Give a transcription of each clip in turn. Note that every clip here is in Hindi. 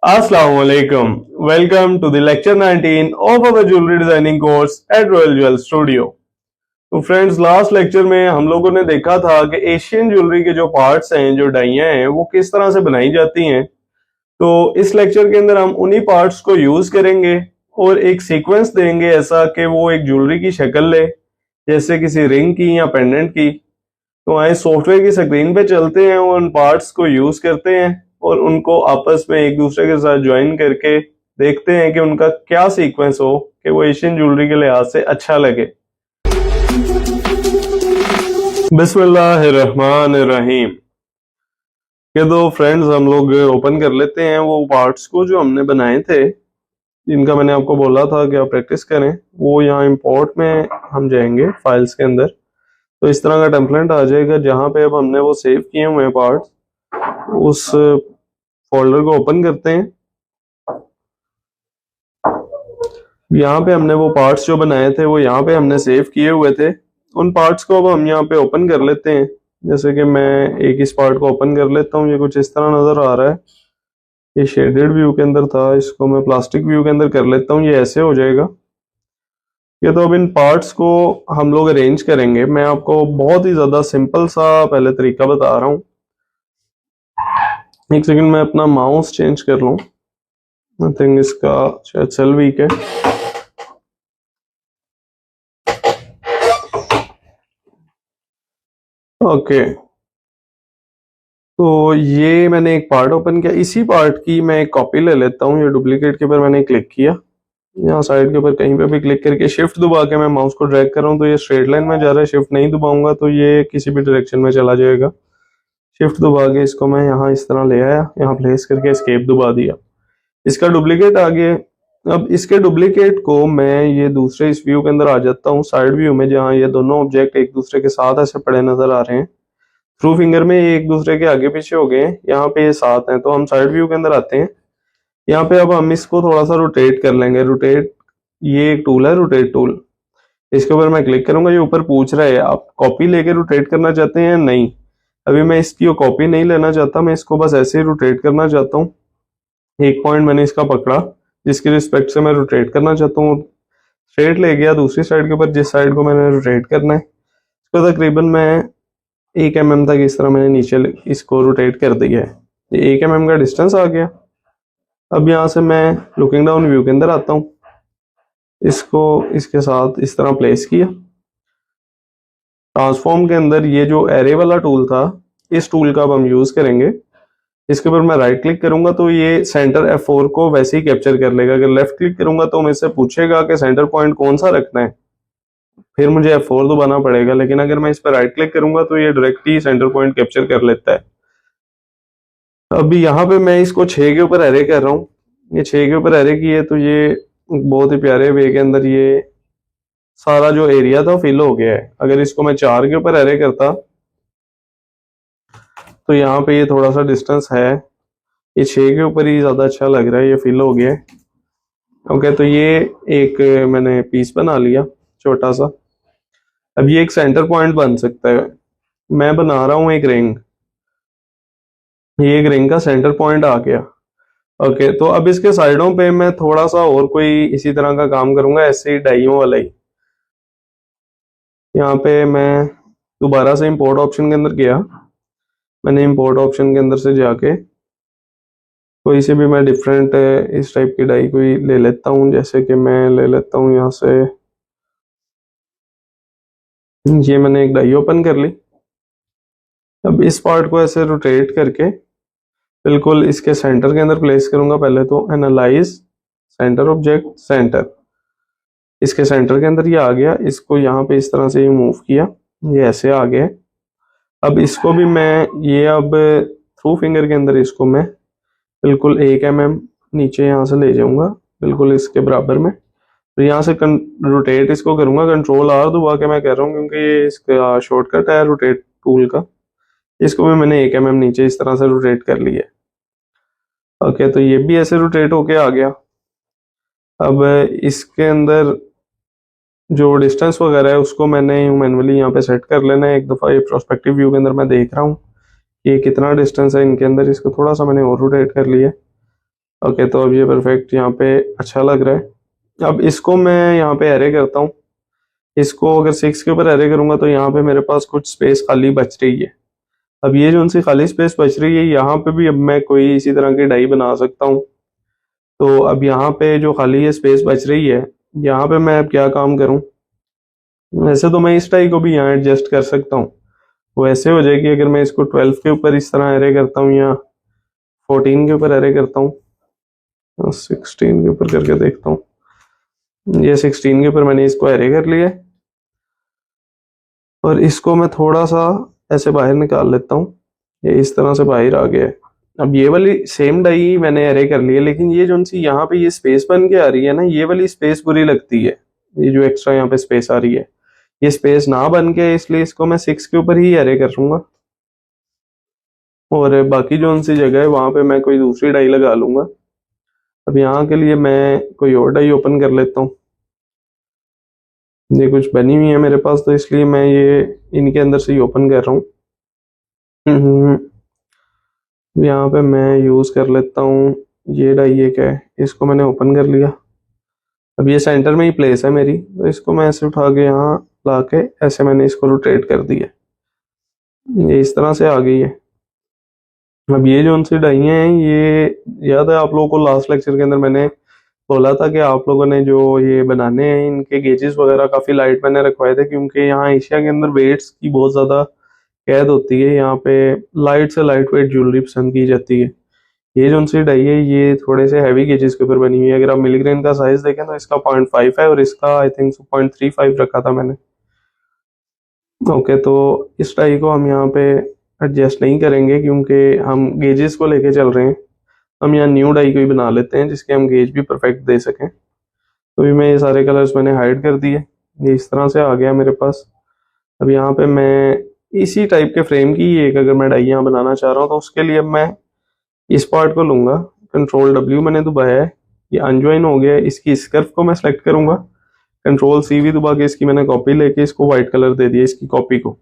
Assalamu alaikum. Welcome to the lecture 19 of our jewelry designing course at Royal Jewel Studio. तो फ्रेंड्स, लास्ट लेक्चर में हम लोगों ने देखा था कि एशियन ज्वेलरी के जो पार्ट्स हैं, जो डाइयां हैं, वो किस तरह से बनाई जाती हैं। तो इस लेक्चर के अंदर हम उन्हीं पार्ट्स को यूज करेंगे और एक सीक्वेंस देंगे ऐसा कि वो एक ज्वेलरी की शक्ल ले, जैसे किसी रिंग की या पेंडेंट की। तो आए सॉफ्टवेयर की स्क्रीन पे चलते हैं और उन पार्ट्स को यूज करते हैं और उनको आपस में एक दूसरे के साथ ज्वाइन करके देखते हैं कि उनका क्या सीक्वेंस हो कि वो एशियन ज्वेलरी के लिहाज से अच्छा लगे। बिस्मिल्लाहिर्रहमानिर्रहीम। ये दो फ्रेंड्स, हम लोग ओपन कर लेते हैं वो पार्ट्स को जो हमने बनाए थे, जिनका मैंने आपको बोला था कि आप प्रैक्टिस करें। वो यहाँ इंपोर्ट में हम जाएंगे फाइल्स के अंदर, तो इस तरह का टेम्पलेट आ जाएगा जहां पे अब हमने वो सेव किए हुए हैं पार्ट्स। उस फोल्डर को ओपन करते हैं। यहाँ पे हमने वो पार्ट्स जो बनाए थे वो यहाँ पे हमने सेव किए हुए थे। उन पार्ट्स को अब हम यहाँ पे ओपन कर लेते हैं। जैसे कि मैं एक इस पार्ट को ओपन कर लेता हूँ। ये कुछ इस तरह नजर आ रहा है। ये शेडेड व्यू के अंदर था, इसको मैं प्लास्टिक व्यू के अंदर कर लेता हूँ। ये ऐसे हो जाएगा। ये तो अब इन पार्ट्स को हम लोग अरेंज करेंगे। मैं आपको बहुत ही ज्यादा सिंपल सा पहले तरीका बता रहा हूँ। एक सेकंड, मैं अपना माउस चेंज कर लूँ। आई थिंक इसका शायद सेल वीक है। ओके, तो ये मैंने एक पार्ट ओपन किया। इसी पार्ट की मैं एक कॉपी ले लेता हूँ। ये डुप्लीकेट के ऊपर मैंने क्लिक किया। यहाँ साइड के ऊपर कहीं पे भी क्लिक करके शिफ्ट दबा के मैं माउस को ड्रैग कर रहा हूँ तो ये स्ट्रेट लाइन में जा रहा है। शिफ्ट नहीं दबाऊंगा तो ये किसी भी डायरेक्शन में चला जाएगा। शिफ्ट दबा के इसको मैं यहाँ इस तरह ले आया, यहाँ प्लेस करके एस्केप दबा दिया। इसका डुप्लीकेट आ गया। अब इसके डुप्लीकेट को मैं ये दूसरे इस व्यू के अंदर आ जाता हूँ, साइड व्यू में, जहाँ ये दोनों ऑब्जेक्ट एक दूसरे के साथ ऐसे पड़े नजर आ रहे हैं। थ्रू फिंगर में ये एक दूसरे के आगे पीछे हो गए हैं। यहाँ पे ये साथ हैं। तो हम साइड व्यू के अंदर आते हैं। यहाँ पे अब हम इसको थोड़ा सा रोटेट कर लेंगे। रोटेट, ये एक टूल है, रोटेट टूल। इसके ऊपर मैं क्लिक करूंगा। ये ऊपर पूछ रहा है आप कॉपी लेके रोटेट करना चाहते हैं या नहीं। अभी मैं इसकी कॉपी नहीं लेना चाहता, मैं इसको बस ऐसे ही रोटेट करना चाहता हूँ। एक पॉइंट मैंने इसका पकड़ा जिसकी रिस्पेक्ट से मैं रोटेट करना चाहता हूँ। स्ट्रेट ले गया दूसरी साइड के ऊपर, जिस साइड को मैंने रोटेट करना है। इसको तकरीबन मैं 1 mm तक इस तरह मैंने नीचे इसको रोटेट कर दिया है। ये 1 mm का डिस्टेंस आ गया। अब यहाँ से मैं लुकिंग डाउन व्यू के अंदर आता हूँ। इसको इसके साथ इस तरह प्लेस किया। ट्रांसफॉर्म के अंदर ये जो एरे वाला टूल था, इस टूल का अब हम यूज करेंगे। इसके ऊपर मैं राइट क्लिक करूंगा तो ये सेंटर F4 को वैसे ही कैप्चर कर लेगा। अगर लेफ्ट क्लिक करूंगा तो मेरे से पूछेगा कि सेंटर पॉइंट कौन सा रखना है, फिर मुझे F4 दबाना पड़ेगा। लेकिन अगर मैं इस पर राइट क्लिक करूंगा तो ये डायरेक्ट ही सेंटर पॉइंट कैप्चर कर लेता है। अभी यहाँ पे मैं इसको 6 के ऊपर एरे कर रहा हूँ। ये 6 के ऊपर एरे की है तो ये बहुत ही प्यारे वे के अंदर ये सारा जो एरिया था फिल हो गया है। अगर इसको मैं 4 के ऊपर एरे करता तो यहाँ पे ये थोड़ा सा डिस्टेंस है। ये 6 के ऊपर ही ज्यादा अच्छा लग रहा है, ये फिल हो गया है। ओके, तो ये एक मैंने पीस बना लिया छोटा सा। अब ये एक सेंटर पॉइंट बन सकता है। मैं बना रहा हूँ एक रिंग। ये एक रिंग का सेंटर पॉइंट आ गया। ओके, तो अब इसके साइडों पे मैं थोड़ा सा और कोई इसी तरह का काम करूंगा, ऐसे ही डाइयों वाला ही। यहाँ पे मैं दोबारा से इंपोर्ट ऑप्शन के अंदर गया। मैंने इंपोर्ट ऑप्शन के अंदर से जाके कोई से भी मैं डिफरेंट इस टाइप की डाई कोई ले लेता हूँ। जैसे कि मैं ले लेता हूँ यहाँ से, ये मैंने एक डाई ओपन कर ली। अब इस पार्ट को ऐसे रोटेट करके बिल्कुल इसके सेंटर के अंदर प्लेस करूंगा। पहले तो एनालाइज सेंटर ऑब्जेक्ट सेंटर, इसके सेंटर के अंदर ये आ गया। इसको यहाँ पे इस तरह से ये मूव किया, ये ऐसे आ गया। अब इसको भी मैं ये अब थ्रू फिंगर के अंदर इसको मैं बिल्कुल 1 mm नीचे यहाँ से ले जाऊंगा, बिल्कुल इसके बराबर में। तो यहाँ से रोटेट इसको करूंगा। कंट्रोल R दबा के मैं कर रहा हूँ क्योंकि ये इसका शॉर्टकट है रोटेट टूल का। इसको भी मैंने 1 mm नीचे इस तरह से रोटेट कर लिया। ओके, तो ये भी ऐसे रोटेट होके आ गया। अब इसके अंदर जो डिस्टेंस वगैरह है उसको मैंने मैनुअली यहाँ पे सेट कर लेना है। एक दफ़ा ये प्रोस्पेक्टिव व्यू के अंदर मैं देख रहा हूँ ये कितना डिस्टेंस है इनके अंदर। इसको थोड़ा सा मैंने और रोटेट कर लिया। ओके, तो अब ये परफेक्ट यहाँ पे अच्छा लग रहा है। अब इसको मैं यहाँ पे एरे करता हूँ। इसको अगर 6 के ऊपर एरे करूंगा तो यहाँ पे मेरे पास कुछ स्पेस खाली बच रही है। अब ये जो उनसी खाली स्पेस बच रही है, यहाँ पे भी अब मैं कोई इसी तरह की डाई बना सकता हूँ। तो अब यहाँ पे जो खाली ये स्पेस बच रही है, यहाँ पे मैं अब क्या काम करूँ? वैसे तो मैं इस डाई को भी यहाँ एडजस्ट कर सकता हूँ। वो ऐसे हो जाएगी अगर मैं इसको 12 के ऊपर इस तरह एरे करता हूँ या 14 के ऊपर एरे करता हूँ, 16 के ऊपर करके देखता हूँ। ये 16 के ऊपर मैंने इसको एरे कर लिया है और इसको मैं थोड़ा सा ऐसे बाहर निकाल लेता हूँ। ये इस तरह से बाहर आ गया है। अब ये वाली सेम डाई मैंने एरे कर ली है, लेकिन ये जो सी यहाँ पे ये स्पेस बन के आ रही है ना, ये वाली स्पेस बुरी लगती है। ये जो एक्स्ट्रा यहाँ पे स्पेस आ रही है, ये स्पेस ना बन के, इसलिए इसको मैं 6 के ऊपर ही एरे करूंगा और बाकी जो सी जगह है वहां पे मैं कोई दूसरी डाई लगा लूंगा। अब यहाँ के लिए मैं कोई और डाई ओपन कर लेता हूँ। ये कुछ बनी हुई है मेरे पास, तो इसलिए मैं ये इनके अंदर से ही ओपन कर रहा हूँ। यहाँ पे मैं यूज कर लेता हूँ ये डाई, एक है, इसको मैंने ओपन कर लिया। अब ये सेंटर में ही प्लेस है मेरी, तो इसको मैं ऐसे उठा के यहाँ ला के ऐसे मैंने इसको रोटेट कर दिया। ये इस तरह से आ गई है। अब ये जो उनसे डाइयाँ हैं, ये याद है आप लोगों को लास्ट लेक्चर के अंदर मैंने बोला था कि आप लोगों ने जो ये बनाने हैं इनके गेजेस वगैरह काफ़ी लाइट मैंने रखवाए थे, क्योंकि यहाँ एशिया के अंदर वेट्स की बहुत ज़्यादा कैद होती है। यहाँ पे लाइट से लाइट वेट ज्वेलरी पसंद की जाती है। ये जो उनसी डाई है ये थोड़े से हैवी गेजेस के ऊपर बनी हुई है। अगर आप मिलीग्रेन का साइज देखें तो इसका 0.5 है और इसका आई थिंक 0.35 रखा था मैंने। ओके, तो इस डाई को हम यहाँ पे एडजस्ट नहीं करेंगे क्योंकि हम गेजेस को लेके चल रहे हैं। हम यहाँ न्यू डाई को ही बना लेते हैं जिसके हम गेज भी परफेक्ट दे सकें। तो भी मैं ये सारे कलर्स मैंने हाइड कर दिए। ये इस तरह से आ गया मेरे पास। अब यहाँ पे मैं इसी टाइप के फ्रेम की एक अगर मैं डाई यहाँ बनाना चाह रहा हूँ तो उसके लिए मैं इस पार्ट को लूंगा, Ctrl W मैंने दबाया है, ये अनज्वाइन हो गया है। इसकी इस कर्व को मैं सेलेक्ट करूंगा, Ctrl C भी दबा के इसकी मैंने कॉपी लेके इसको व्हाइट कलर दे दिया इसकी कॉपी को।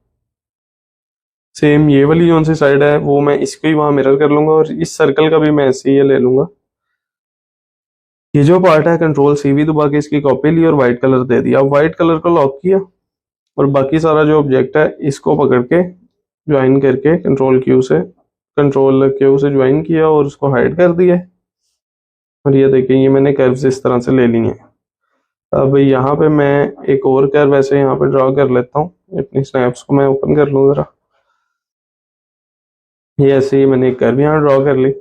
सेम ये वाली जो सी साइड है वो मैं इसको ही वहां मिरर कर लूंगा और इस सर्कल का भी मैं ऐसे ही ले लूंगा। ये जो पार्ट है Ctrl C भी दबा के इसकी कॉपी ली और व्हाइट कलर दे दिया। अब व्हाइट कलर को लॉक किया और बाकी सारा जो ऑब्जेक्ट है इसको पकड़ के ज्वाइन करके Ctrl Q से ज्वाइन किया और उसको हाइड कर दिया। और ये देखिए ये मैंने कर्व्स इस तरह से ले ली हैं। अब यहाँ पे मैं एक और कर्व ऐसे यहाँ पे ड्रॉ कर लेता हूँ। अपनी स्नैप्स को मैं ओपन कर लूँ जरा। ये ऐसे ही मैंने एक कर्व यहाँ ड्रॉ कर ली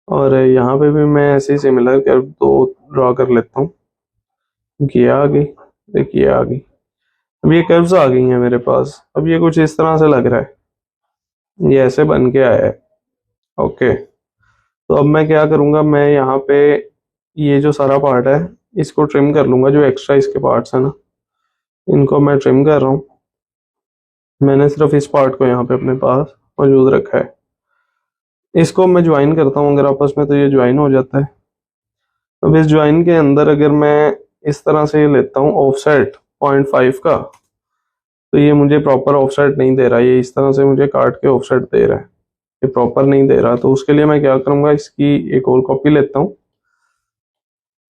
और यहाँ पे भी मैं ऐसे ही सिमिलर कर्व दो ड्रॉ कर लेता हूँ। ये आ गई, देखिए आ गई। अब ये कर्व्स आ गई हैं मेरे पास। अब ये कुछ इस तरह से लग रहा है, ये ऐसे बन के आया है। ओके, तो अब मैं क्या करूँगा, मैं यहाँ पे ये जो सारा पार्ट है इसको ट्रिम कर लूँगा। जो एक्स्ट्रा इसके पार्ट्स हैं ना, इनको मैं ट्रिम कर रहा हूँ। मैंने सिर्फ इस पार्ट को यहाँ पे अपने पास मौजूद रखा है। इसको मैं ज्वाइन करता हूँ अगर आपस में, तो ये ज्वाइन हो जाता है। अब इस ज्वाइन के अंदर अगर मैं इस तरह से ये लेता हूँ ऑफसेट 0.5 का, तो ये मुझे प्रॉपर ऑफसेट नहीं दे रहा। ये इस तरह से मुझे काट के ऑफसेट दे रहा है, ये प्रॉपर नहीं दे रहा। तो उसके लिए मैं क्या करूँगा, इसकी एक और कॉपी लेता हूँ।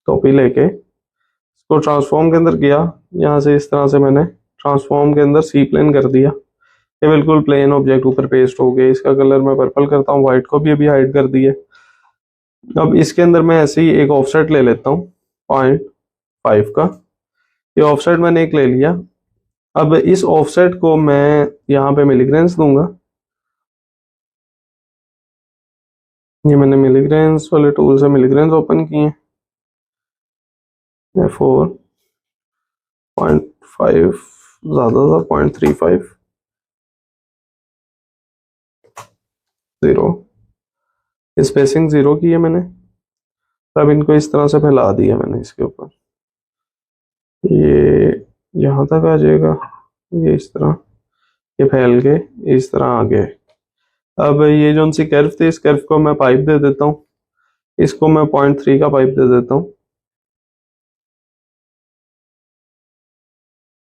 कॉपी लेके इसको ट्रांसफॉर्म के अंदर किया, यहाँ से इस तरह से मैंने ट्रांसफॉर्म के अंदर सी प्लेन कर दिया। ये बिल्कुल प्लेन ऑब्जेक्ट ऊपर पेस्ट हो गया। इसका कलर मैं पर्पल करता हूँ, व्हाइट को भी अभी हाइड कर दिए। अब इसके अंदर मैं ऐसे ही एक ऑफसेट ले लेता हूँ 0.5 का। ये ऑफसेट मैंने एक ले लिया। अब इस ऑफसेट को मैं यहाँ पे मिलीग्रेन्स दूंगा। ये मैंने मिलीग्रेन्स वाले टूल से मिलीग्रेन्स ओपन किए। 4.5 ज्यादा था, 0.35 0, स्पेसिंग 0 की है मैंने। अब इनको इस तरह से फैला दिया मैंने इसके ऊपर। ये यहाँ तक आ जाएगा, ये इस तरह, ये फैल के इस तरह आ गया। अब ये जो सी कर्व थी, इस कर्व को मैं पाइप दे देता हूँ। इसको मैं 0.3 का पाइप दे देता हूँ।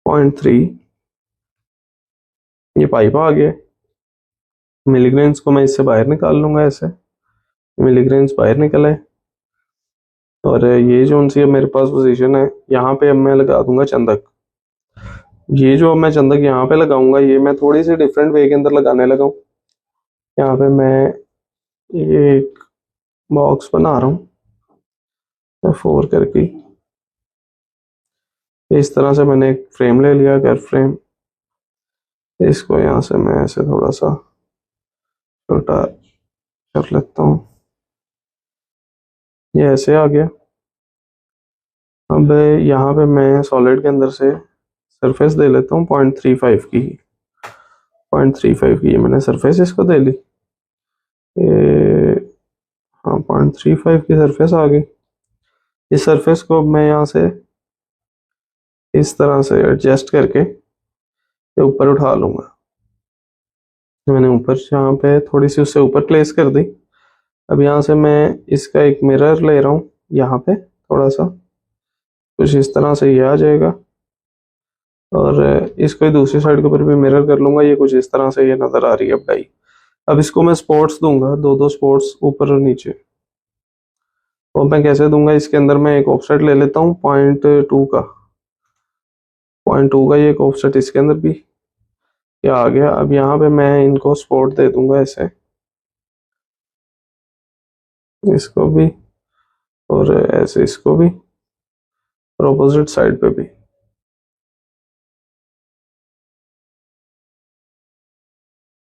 0.3 ये पाइप आ गया। मिलीग्रेन्स को मैं इससे बाहर निकाल लूंगा, ऐसे मिलीग्रेन्स बाहर निकल आए। और ये जो उनसी अब मेरे पास पोजीशन है, यहाँ पे अब मैं लगा दूंगा चंदक। ये जो अब मैं चंदक यहाँ पे लगाऊंगा, ये मैं थोड़ी सी डिफरेंट वे के अंदर लगाने लगा हूँ। यहाँ पे मैं ये एक बॉक्स बना रहा हूँ 4 करके। इस तरह से मैंने एक फ्रेम ले लिया, घर फ्रेम। इसको यहाँ से मैं ऐसे थोड़ा सा छोटा कर लेता हूँ, ये ऐसे आ गया। अब यहाँ पे मैं सॉलिड के अंदर से सरफेस दे लेता हूँ 0.35 की। 0.35 की ये मैंने सरफेस इसको दे ली। ये हाँ 0.35 की सरफेस आ गई। इस सरफेस को अब मैं यहाँ से इस तरह से एडजस्ट करके ये ऊपर उठा लूंगा। मैंने ऊपर यहाँ पे थोड़ी सी उससे ऊपर प्लेस कर दी। अब यहाँ से मैं इसका एक मिरर ले रहा हूँ, यहाँ पे थोड़ा सा कुछ इस तरह से ये आ जाएगा, और इसको ही दूसरी साइड के ऊपर भी मिरर कर लूंगा। ये कुछ इस तरह से ये नजर आ रही है अब डाई। अब इसको मैं स्पॉट्स दूंगा, दो स्पॉट्स ऊपर और नीचे। और मैं कैसे दूंगा, इसके अंदर मैं एक ऑफसेट ले लेता हूँ 0.2 का। 0.2 का ये एक ऑफसेट इसके अंदर भी क्या आ गया। अब यहाँ पे मैं इनको स्पॉट दे दूंगा ऐसे, इसको भी और ऐसे इसको भी, और अपोजिट साइड पे भी।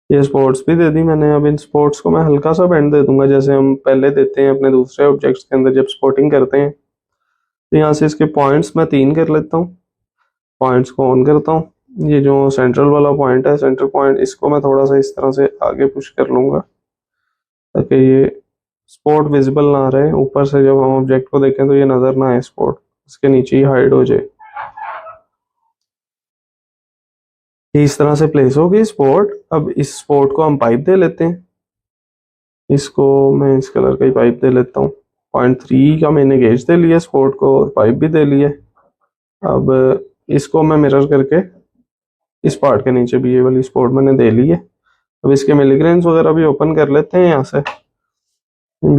ये स्पोर्ट्स भी दे दी मैंने। अब इन स्पोर्ट्स को मैं हल्का सा बेंड दे दूंगा, जैसे हम पहले देते हैं अपने दूसरे ऑब्जेक्ट्स के अंदर जब स्पॉटिंग करते हैं। तो यहाँ से इसके पॉइंट्स मैं 3 कर लेता हूँ। पॉइंट्स को ऑन करता हूँ। ये जो सेंट्रल वाला पॉइंट है, सेंटर पॉइंट, इसको मैं थोड़ा सा इस तरह से आगे पुश कर लूंगा ताकि ये स्पॉट विजिबल ना रहे। ऊपर से जब हम ऑब्जेक्ट को देखें तो ये नजर ना आए स्पॉट, इसके नीचे ही हाइड हो जाए। इस तरह से प्लेस हो गई स्पॉट। अब इस स्पॉट को हम पाइप दे लेते हैं। इसको मैं इस कलर का ही पाइप दे लेता हूँ। 0.3 का मैंने गेज दे लिया स्पॉट को, और पाइप भी दे लिया। अब इसको मैं मिरर करके इस पार्ट के नीचे भी ये वाली स्पॉट मैंने दे ली है। अब इसके मिलीग्रेन्स वगैरह भी ओपन कर लेते हैं यहाँ से।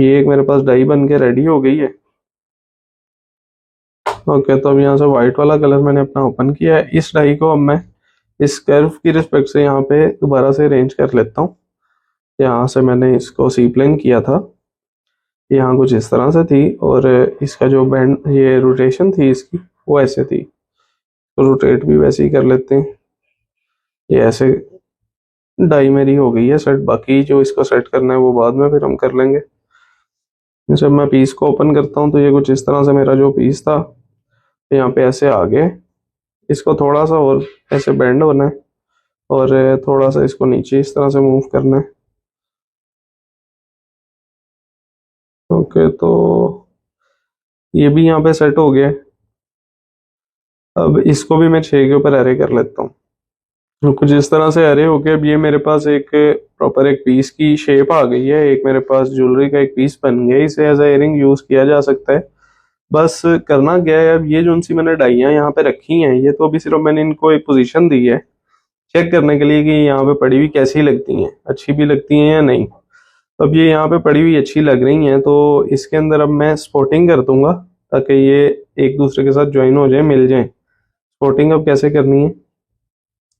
ये एक मेरे पास डाई बन के रेडी हो गई है। ओके, तो अब यहाँ से व्हाइट वाला कलर मैंने अपना ओपन किया है। इस डाई को अब मैं इस कर्व की रिस्पेक्ट से यहाँ पे दोबारा से अरेंज कर लेता हूँ। यहाँ से मैंने इसको सी प्लेन किया था, यहाँ कुछ इस तरह से थी, और इसका जो बैंड, ये रोटेशन थी इसकी, वो ऐसे थी। तो रोटेट भी वैसे ही कर लेते हैं। ये ऐसे डाई मेरी हो गई है सेट। बाकी जो इसको सेट करना है वो बाद में फिर हम कर लेंगे। जब मैं पीस को ओपन करता हूँ तो ये कुछ इस तरह से मेरा जो पीस था यहाँ पे ऐसे आगे, इसको थोड़ा सा और ऐसे बेंड होना है, और थोड़ा सा इसको नीचे इस तरह से मूव करना है। ओके, तो ये भी यहाँ पे सेट हो गया है। अब इसको भी मैं 6 के ऊपर एरे कर लेता हूँ। तो कुछ इस तरह से एरे हो गया। अब ये मेरे पास एक प्रॉपर एक पीस की शेप आ गई है। एक मेरे पास ज्वेलरी का एक पीस बन गया। इसे एज ए इयरिंग यूज किया जा सकता है। बस करना क्या है, अब ये जो सी मैंने डाइयाँ यहाँ पे रखी हैं, ये तो अभी सिर्फ मैंने इनको एक पोजीशन दी है चेक करने के लिए कि यहाँ पे पड़ी हुई कैसी लगती हैं, अच्छी भी लगती हैं या नहीं। अब ये यहाँ पे पड़ी हुई अच्छी लग रही हैं, तो इसके अंदर अब मैं स्पॉटिंग कर दूंगा ताकि ये एक दूसरे के साथ ज्वाइन हो जाए, मिल जाए। स्पॉटिंग अब कैसे करनी है,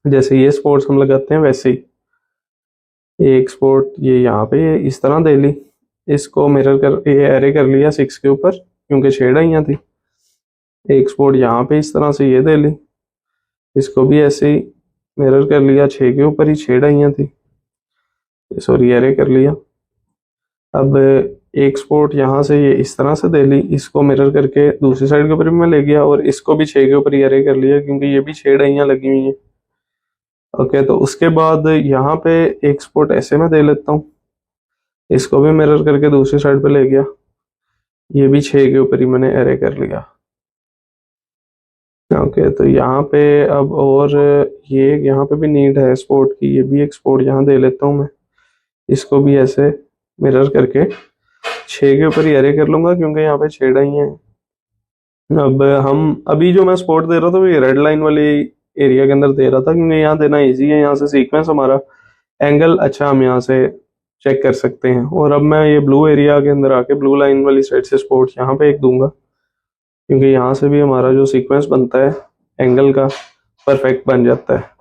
जैसे ये स्पॉट्स हम लगाते हैं वैसे ही एक स्पॉट ये यहाँ पे इस तरह दे ली। इसको मिरर कर ये एरे कर लिया 6 के ऊपर, क्योंकि शेड आई थी। एक स्पॉट यहाँ पे इस तरह से ये दे ली। इसको भी ऐसे ही मिरर कर लिया 6 के ऊपर ही, शेड आई थी, सॉरी एरे कर लिया। अब एक स्पॉट यहाँ से ये इस तरह से दे ली। इसको मिरर करके दूसरी साइड के ऊपर भी मैं ले गया, और इसको भी 6 के ऊपर ही एरे कर लिया, क्योंकि ये भी शेड यहाँ लगी हुई है। ओके, तो उसके बाद यहाँ पे एक स्पॉट ऐसे में दे लेता हूँ। इसको भी मिरर करके दूसरी साइड पे ले गया। ये भी 6 के ऊपर ही मैंने एरे कर लिया। ओके, तो यहाँ पे अब और ये यहाँ पे भी नीड है स्पॉट की। ये भी एक स्पॉट यहाँ दे लेता हूँ मैं। इसको भी ऐसे मिरर करके 6 के ऊपर ही एरे कर लूंगा, क्योंकि यहाँ पे छेड़ा ही है। अब हम अभी जो मैं स्पॉट दे रहा था वो ये रेड लाइन वाली एरिया के अंदर दे रहा था, क्योंकि यहाँ देना इजी है। यहाँ से सीक्वेंस हमारा एंगल अच्छा हम यहाँ से चेक कर सकते हैं। और अब मैं ये ब्लू एरिया के अंदर आके ब्लू लाइन वाली साइड से स्पोर्ट्स यहाँ पे एक दूंगा, क्योंकि यहाँ से भी हमारा जो सीक्वेंस बनता है एंगल का परफेक्ट बन जाता है।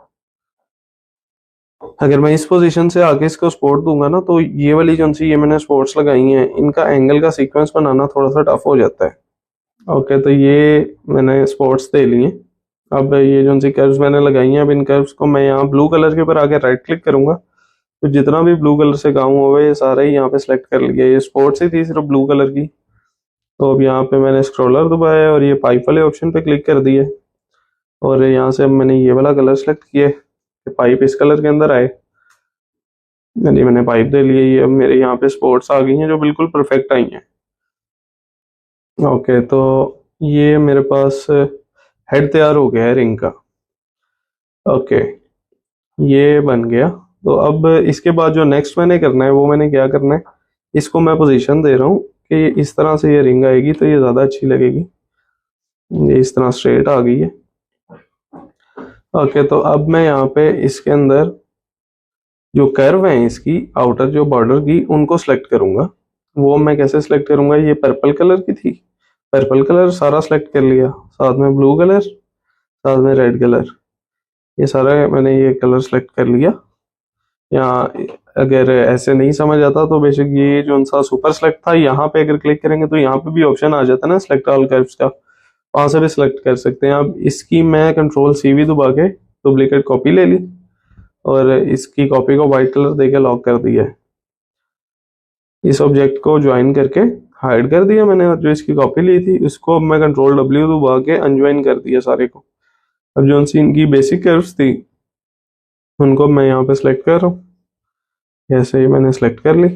अगर मैं इस पोजीशन से आके इसको स्पोर्ट दूंगा ना, तो ये वाली जो सी ये मैंने स्पोर्ट्स लगाई हैं, इनका एंगल का सीक्वेंस बनाना थोड़ा सा टफ हो जाता है। ओके, तो ये मैंने स्पोर्ट्स दे लिए। अब ये जो सी कर्व्स मैंने लगाई हैं, अब इन कर्व्स को मैं यहाँ ब्लू कलर के ऊपर आके राइट क्लिक करूंगा, तो जितना भी ब्लू कलर से काम हुआ है ये सारा ही यहाँ पे सिलेक्ट कर लिया। ये स्पोर्ट्स ही थी सिर्फ ब्लू कलर की, तो अब यहाँ पे मैंने स्क्रॉलर दबाया और ये पाइप वाले ऑप्शन पे क्लिक कर दिए, और यहाँ से अब मैंने ये वाला कलर सेलेक्ट किया कि पाइप इस कलर के अंदर आए। यानी मैंने पाइप दे लिए, ये अब मेरे यहाँ पे स्पोर्ट्स आ गई हैं जो बिल्कुल परफेक्ट आई हैं। ओके, तो ये मेरे पास हेड तैयार हो गया है रिंग का। ओके, ये बन गया। तो अब इसके बाद जो नेक्स्ट मैंने करना है वो मैंने क्या करना है, इसको मैं पोजीशन दे रहा हूँ कि इस तरह से ये रिंग आएगी तो ये ज़्यादा अच्छी लगेगी। ये इस तरह स्ट्रेट आ गई है। ओके, तो अब मैं यहाँ पे इसके अंदर जो कर्व है इसकी आउटर जो बॉर्डर की उनको सेलेक्ट करूंगा। वो मैं कैसे सेलेक्ट करूंगा, ये पर्पल कलर की थी, पर्पल कलर सारा सेलेक्ट कर लिया, साथ में ब्लू कलर, साथ में रेड कलर, ये सारा मैंने ये कलर सेलेक्ट कर लिया। या अगर ऐसे नहीं समझ आता तो बेशक ये जो सा सुपर सेलेक्ट था यहाँ पे अगर क्लिक करेंगे तो यहाँ पे भी ऑप्शन आ जाता है ना सेलेक्ट ऑल कर्व्स का, वहां से भी सिलेक्ट कर सकते हैं। अब इसकी मैं कंट्रोल CV दबा के डुप्लीकेट कॉपी ले ली और इसकी कॉपी को वाइट कलर देके लॉक कर दिया है। इस ऑब्जेक्ट को ज्वाइन करके हाइड कर दिया मैंने, और जो इसकी कॉपी ली थी उसको मैं कंट्रोल W दबा के अनज्वाइन कर दिया सारे को। अब जो सी इनकी बेसिक कर्व्स थी उनको मैं यहाँ पे सिलेक्ट कर रहा हूँ, ऐसे ही मैंने सेलेक्ट कर ली,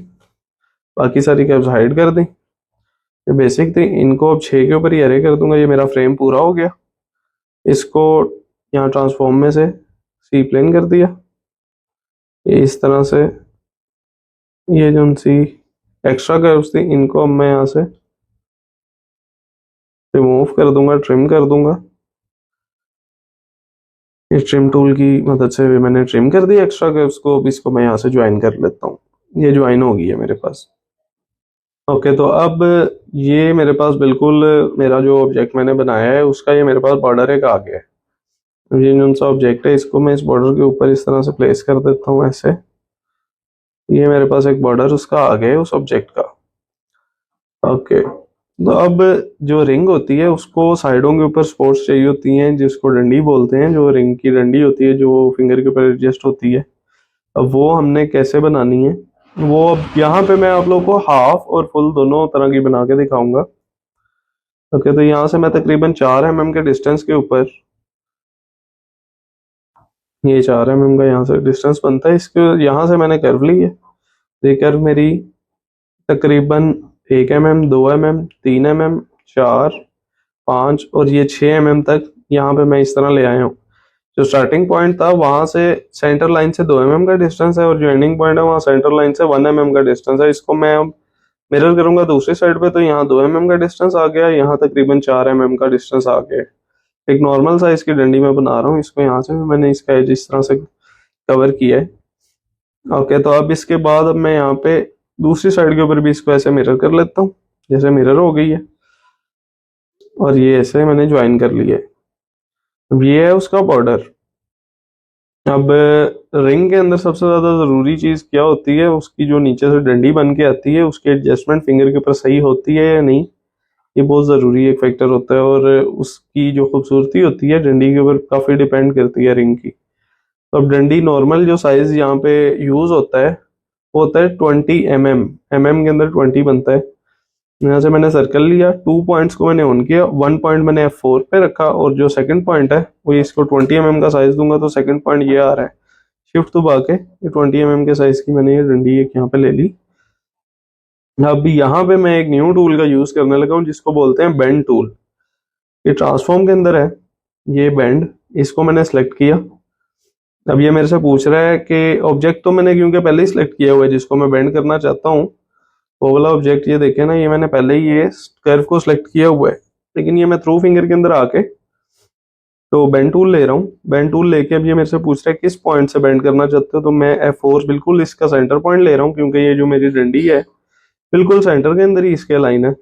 बाकी सारी कर्व्स हाइड कर दी। ये बेसिक थी, इनको अब 6 के ऊपर ही एरे कर दूंगा। ये मेरा फ्रेम पूरा हो गया। इसको यहाँ ट्रांसफॉर्म में से सी प्लेन कर दिया, ये इस तरह से। ये जो सी एक्स्ट्रा कर्व्स थी इनको अब मैं यहाँ से रिमूव कर दूंगा, ट्रिम कर दूंगा। इस ट्रिम टूल की मदद से भी मैंने ट्रिम कर दिया एक्स्ट्रा कर्व्स को। अब इसको मैं यहाँ से ज्वाइन कर लेता हूँ, ये ज्वाइन हो गई है मेरे पास। ओके, तो अब ये मेरे पास बिल्कुल मेरा जो ऑब्जेक्ट मैंने बनाया है उसका ये मेरे पास बॉर्डर एक आ गया है। ये जो सा ऑब्जेक्ट है इसको मैं इस बॉर्डर के ऊपर इस तरह से प्लेस कर देता हूँ ऐसे। ये मेरे पास एक बॉर्डर उसका आ गया है उस ऑब्जेक्ट का। ओके, तो अब जो रिंग होती है उसको साइडों के ऊपर स्पोर्ट्स चाहिए होती हैं, जिसको डंडी बोलते हैं। जो रिंग की डंडी होती है जो फिंगर के ऊपर एडजस्ट होती है, अब वो हमने कैसे बनानी है वो अब यहाँ पे मैं आप लोगों को हाफ और फुल दोनों तरह की बना के दिखाऊंगा। ओके, तो यहाँ से मैं तकरीबन 4 mm के डिस्टेंस के ऊपर, ये 4 mm का यहाँ से डिस्टेंस बनता है, इसके यहाँ से मैंने कर्व ली है। ये कर्व मेरी तकरीबन 1 mm, 2 mm, 3 mm, 4, 5 और ये 6 mm तक यहाँ पे मैं इस तरह ले आया हूँ। जो स्टार्टिंग पॉइंट था वहां से सेंटर लाइन से 2 mm का डिस्टेंस है, और जो एंडिंग पॉइंट है वहाँ सेंटर लाइन से 1 mm का डिस्टेंस है। इसको मैं मिरर करूंगा दूसरी साइड पे, तो यहाँ 2 mm का डिस्टेंस आ गया, यहाँ तकरीबन 4 mm का डिस्टेंस आ गया। एक नॉर्मल साइज की डंडी में बना रहा हूँ इसको, यहाँ से भी मैंने इसका एज इस तरह से कवर किया है। ओके, तो अब इसके बाद अब मैं यहाँ पे दूसरी साइड के ऊपर भी इसको ऐसे मिरर कर लेता हूँ, जैसे मिरर हो गई है, और ये ऐसे मैंने ज्वाइन कर लिया है। अब ये है उसका बॉर्डर। अब रिंग के अंदर सबसे ज्यादा जरूरी चीज क्या होती है, उसकी जो नीचे से डंडी बन के आती है उसकी एडजस्टमेंट फिंगर के ऊपर सही होती है या नहीं, ये बहुत जरूरी एक फैक्टर होता है। और उसकी जो खूबसूरती होती है डंडी के ऊपर काफी डिपेंड करती है रिंग की। तो अब डंडी नॉर्मल जो साइज यहाँ पे यूज होता है वो होता है 20 mm के अंदर 20 बनता है। यहाँ से मैंने सर्कल लिया, 2 पॉइंट्स को मैंने ऑन किया, 1 पॉइंट मैंने F4 पे रखा, और जो सेकंड पॉइंट है वो इसको 20 mm का साइज दूंगा, तो सेकंड पॉइंट ये आ रहा है। शिफ्ट दबा के ये 20 mm के साइज की मैंने ये डंडी एक यहाँ पे ले ली। अब यहाँ पे मैं एक न्यू टूल का यूज करने लगा हूँ जिसको बोलते हैं बेंड टूल। ये ट्रांसफॉर्म के अंदर है, ये बेंड, इसको मैंने सेलेक्ट किया। अब ये मेरे से पूछ रहा है कि ऑब्जेक्ट तो मैंने क्योंकि पहले ही सिलेक्ट किया हुआ है जिसको मैं बेंड करना चाहता हूँ, वो वाला ऑब्जेक्ट। ये देखे ना, ये मैंने पहले ही ये कर्व को सिलेक्ट किया हुआ है, लेकिन ये मैं थ्रू फिंगर के अंदर आके तो बेंड टूल ले रहा हूँ। बेंड टूल लेके अब ये मेरे से पूछ रहा है किस पॉइंट से बेंड करना चाहते हो, तो मैं F4 बिल्कुल इसका सेंटर पॉइंट ले रहा हूँ, क्योंकि ये जो मेरी डंडी है बिल्कुल सेंटर के अंदर ही इसके लाइन है।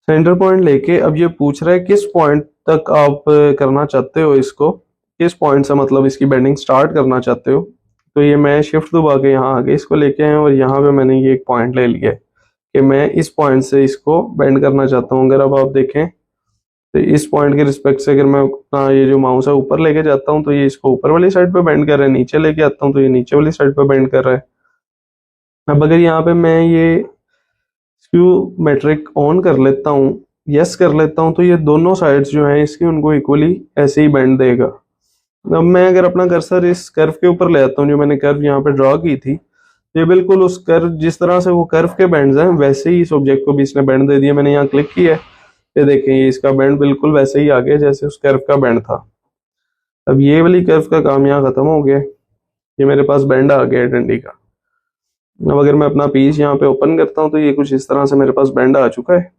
सेंटर पॉइंट लेके अब ये पूछ रहा है किस पॉइंट तक आप करना चाहते हो इसको, किस पॉइंट से मतलब इसकी बेंडिंग स्टार्ट करना चाहते हो। तो ये मैं शिफ्ट दबा के यहाँ आगे इसको लेके आया और यहाँ पे मैंने ये एक पॉइंट ले लिया है कि मैं इस पॉइंट से इसको बेंड करना चाहता हूँ। अगर अब आप देखें तो इस पॉइंट के रिस्पेक्ट से अगर मैं अपना ये जो माउस है ऊपर लेके जाता हूँ तो ये इसको ऊपर वाली साइड पे बेंड कर रहा है, नीचे लेके आता हूँ तो ये नीचे वाली साइड पे बेंड कर रहा है। अब अगर यहाँ पे मैं ये स्क्यू मेट्रिक ऑन कर लेता हूँ, यस कर लेता हूँ, तो ये दोनों साइड्स जो हैं इसकी उनको इक्वली ऐसे ही बेंड देगा। अब मैं अगर अपना कर्सर इस कर्व के ऊपर ले आता हूँ, जो मैंने कर्व यहाँ पे ड्रॉ की थी, ये बिल्कुल उस कर्व जिस तरह से वो कर्व के बेंड्स हैं वैसे ही इस ऑब्जेक्ट को भी इसने बेंड दे दिया। मैंने यहाँ क्लिक किया है, ये देखें ये इसका बेंड बिल्कुल वैसे ही आ गया जैसे उस कर्व का बेंड था। अब ये वाली कर्व का काम यहाँ खत्म हो गया, ये मेरे पास बेंड आ गया है डंडी का। अब अगर मैं अपना पीस यहाँ पे ओपन करता हूँ तो ये कुछ इस तरह से मेरे पास बेंड आ चुका है।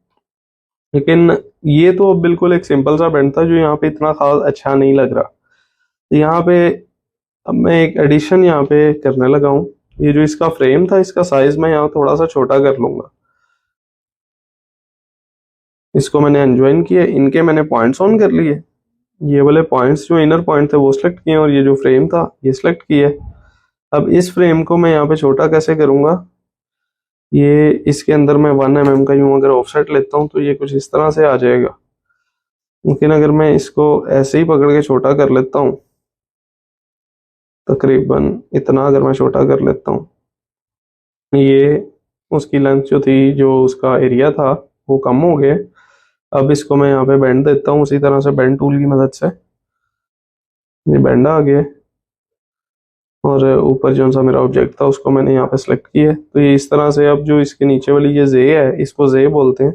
लेकिन ये तो बिल्कुल एक सिंपल सा बेंड था जो यहाँ पे इतना खास अच्छा नहीं लग रहा। यहाँ पे अब मैं एक एडिशन यहाँ पे करने लगा हूँ। ये जो इसका फ्रेम था इसका साइज मैं यहाँ थोड़ा सा छोटा कर लूंगा। इसको मैंने अनजॉइन किया, इनके मैंने पॉइंट्स ऑन कर लिए, ये वाले पॉइंट्स जो इनर पॉइंट थे वो सिलेक्ट किए और ये जो फ्रेम था ये सिलेक्ट किया। अब इस फ्रेम को मैं यहाँ पे छोटा कैसे करूंगा, ये इसके अंदर मैं 1 mm का यूं अगर ऑफसेट लेता हूँ तो ये कुछ इस तरह से आ जाएगा। लेकिन अगर मैं इसको ऐसे ही पकड़ के छोटा कर लेता हूँ, तकरीबन इतना अगर मैं छोटा कर लेता हूँ, ये उसकी लेंथ जो थी, जो उसका एरिया था वो कम हो गया। अब इसको मैं यहाँ पे बेंड देता हूँ उसी तरह से बेंड टूल की मदद से, ये बेंड आ गया और ऊपर जो सा मेरा ऑब्जेक्ट था उसको मैंने यहाँ पे सिलेक्ट किया। तो ये इस तरह से अब जो इसके नीचे वाली ये जे है, इसको जे बोलते हैं,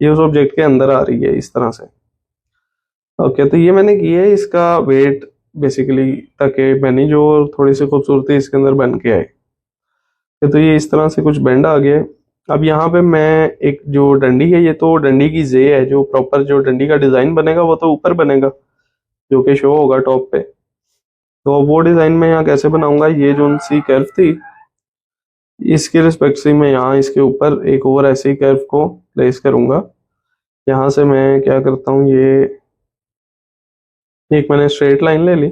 ये उस ऑब्जेक्ट के अंदर आ रही है इस तरह से। ओके, तो ये मैंने किया है इसका वेट बेसिकली, ताकि मैंने जो थोड़ी सी खूबसूरती इसके अंदर बन के आए। तो ये इस तरह से कुछ बेंड आ गया। अब यहाँ पे मैं एक जो डंडी है, ये तो डंडी की जे है, जो प्रॉपर जो डंडी का डिजाइन बनेगा वो तो ऊपर बनेगा जो कि शो होगा टॉप पे। तो वो डिजाइन मैं यहाँ कैसे बनाऊंगा, ये जो सी कर्व थी इसके रिस्पेक्ट से मैं यहाँ इसके ऊपर एक और ऐसे ही कर्व को प्लेस करूंगा। यहाँ से मैं क्या करता हूँ, ये एक मैंने स्ट्रेट लाइन ले ली,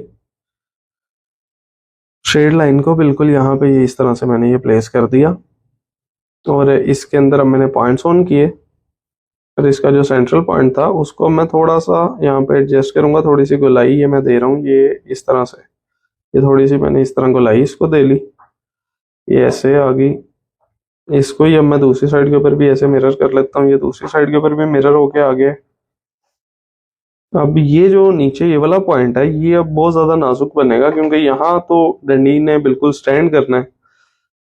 स्ट्रेट लाइन को बिल्कुल यहाँ पे ये इस तरह से मैंने ये प्लेस कर दिया और इसके अंदर अब मैंने पॉइंट्स ऑन किए और इसका जो सेंट्रल पॉइंट था उसको मैं थोड़ा सा यहाँ पे एडजस्ट करूंगा। थोड़ी सी गोलाई ये मैं दे रहा हूँ, ये इस तरह से, ये थोड़ी सी मैंने इस तरह गोलाई इसको दे ली, ये ऐसे आ गई। इसको ही अब मैं दूसरी साइड के ऊपर भी ऐसे मिरर कर लेता हूँ, ये दूसरी साइड के ऊपर भी मिरर होके आ गया। अब ये जो नीचे ये वाला पॉइंट है ये अब बहुत ज्यादा नाजुक बनेगा, क्योंकि यहाँ तो डंडी ने बिल्कुल स्टैंड करना है।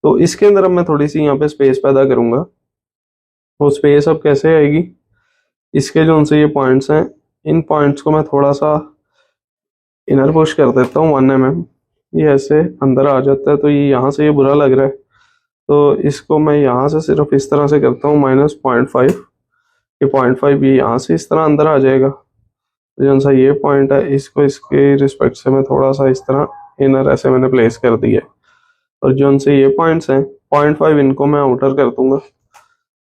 तो इसके अंदर अब मैं थोड़ी सी यहाँ पे स्पेस पैदा करूंगा। वो स्पेस अब कैसे आएगी, इसके जो उनसे ये पॉइंट्स हैं, इन पॉइंट्स को मैं थोड़ा सा इनर पुश कर देता हूँ 1 mm, ये ऐसे अंदर आ जाता है। तो ये यहाँ से ये बुरा लग रहा है, तो इसको मैं यहाँ से सिर्फ इस तरह से करता हूँ -0.5, ये 0.5 ये यहाँ से इस तरह अंदर आ जाएगा। तो जो सा ये पॉइंट है इसको इसके रिस्पेक्ट से मैं थोड़ा सा इस तरह इनर ऐसे मैंने प्लेस कर दिया है। और जो उनसे ये पॉइंट्स हैं 0.5 इनको मैं आउटर कर दूंगा,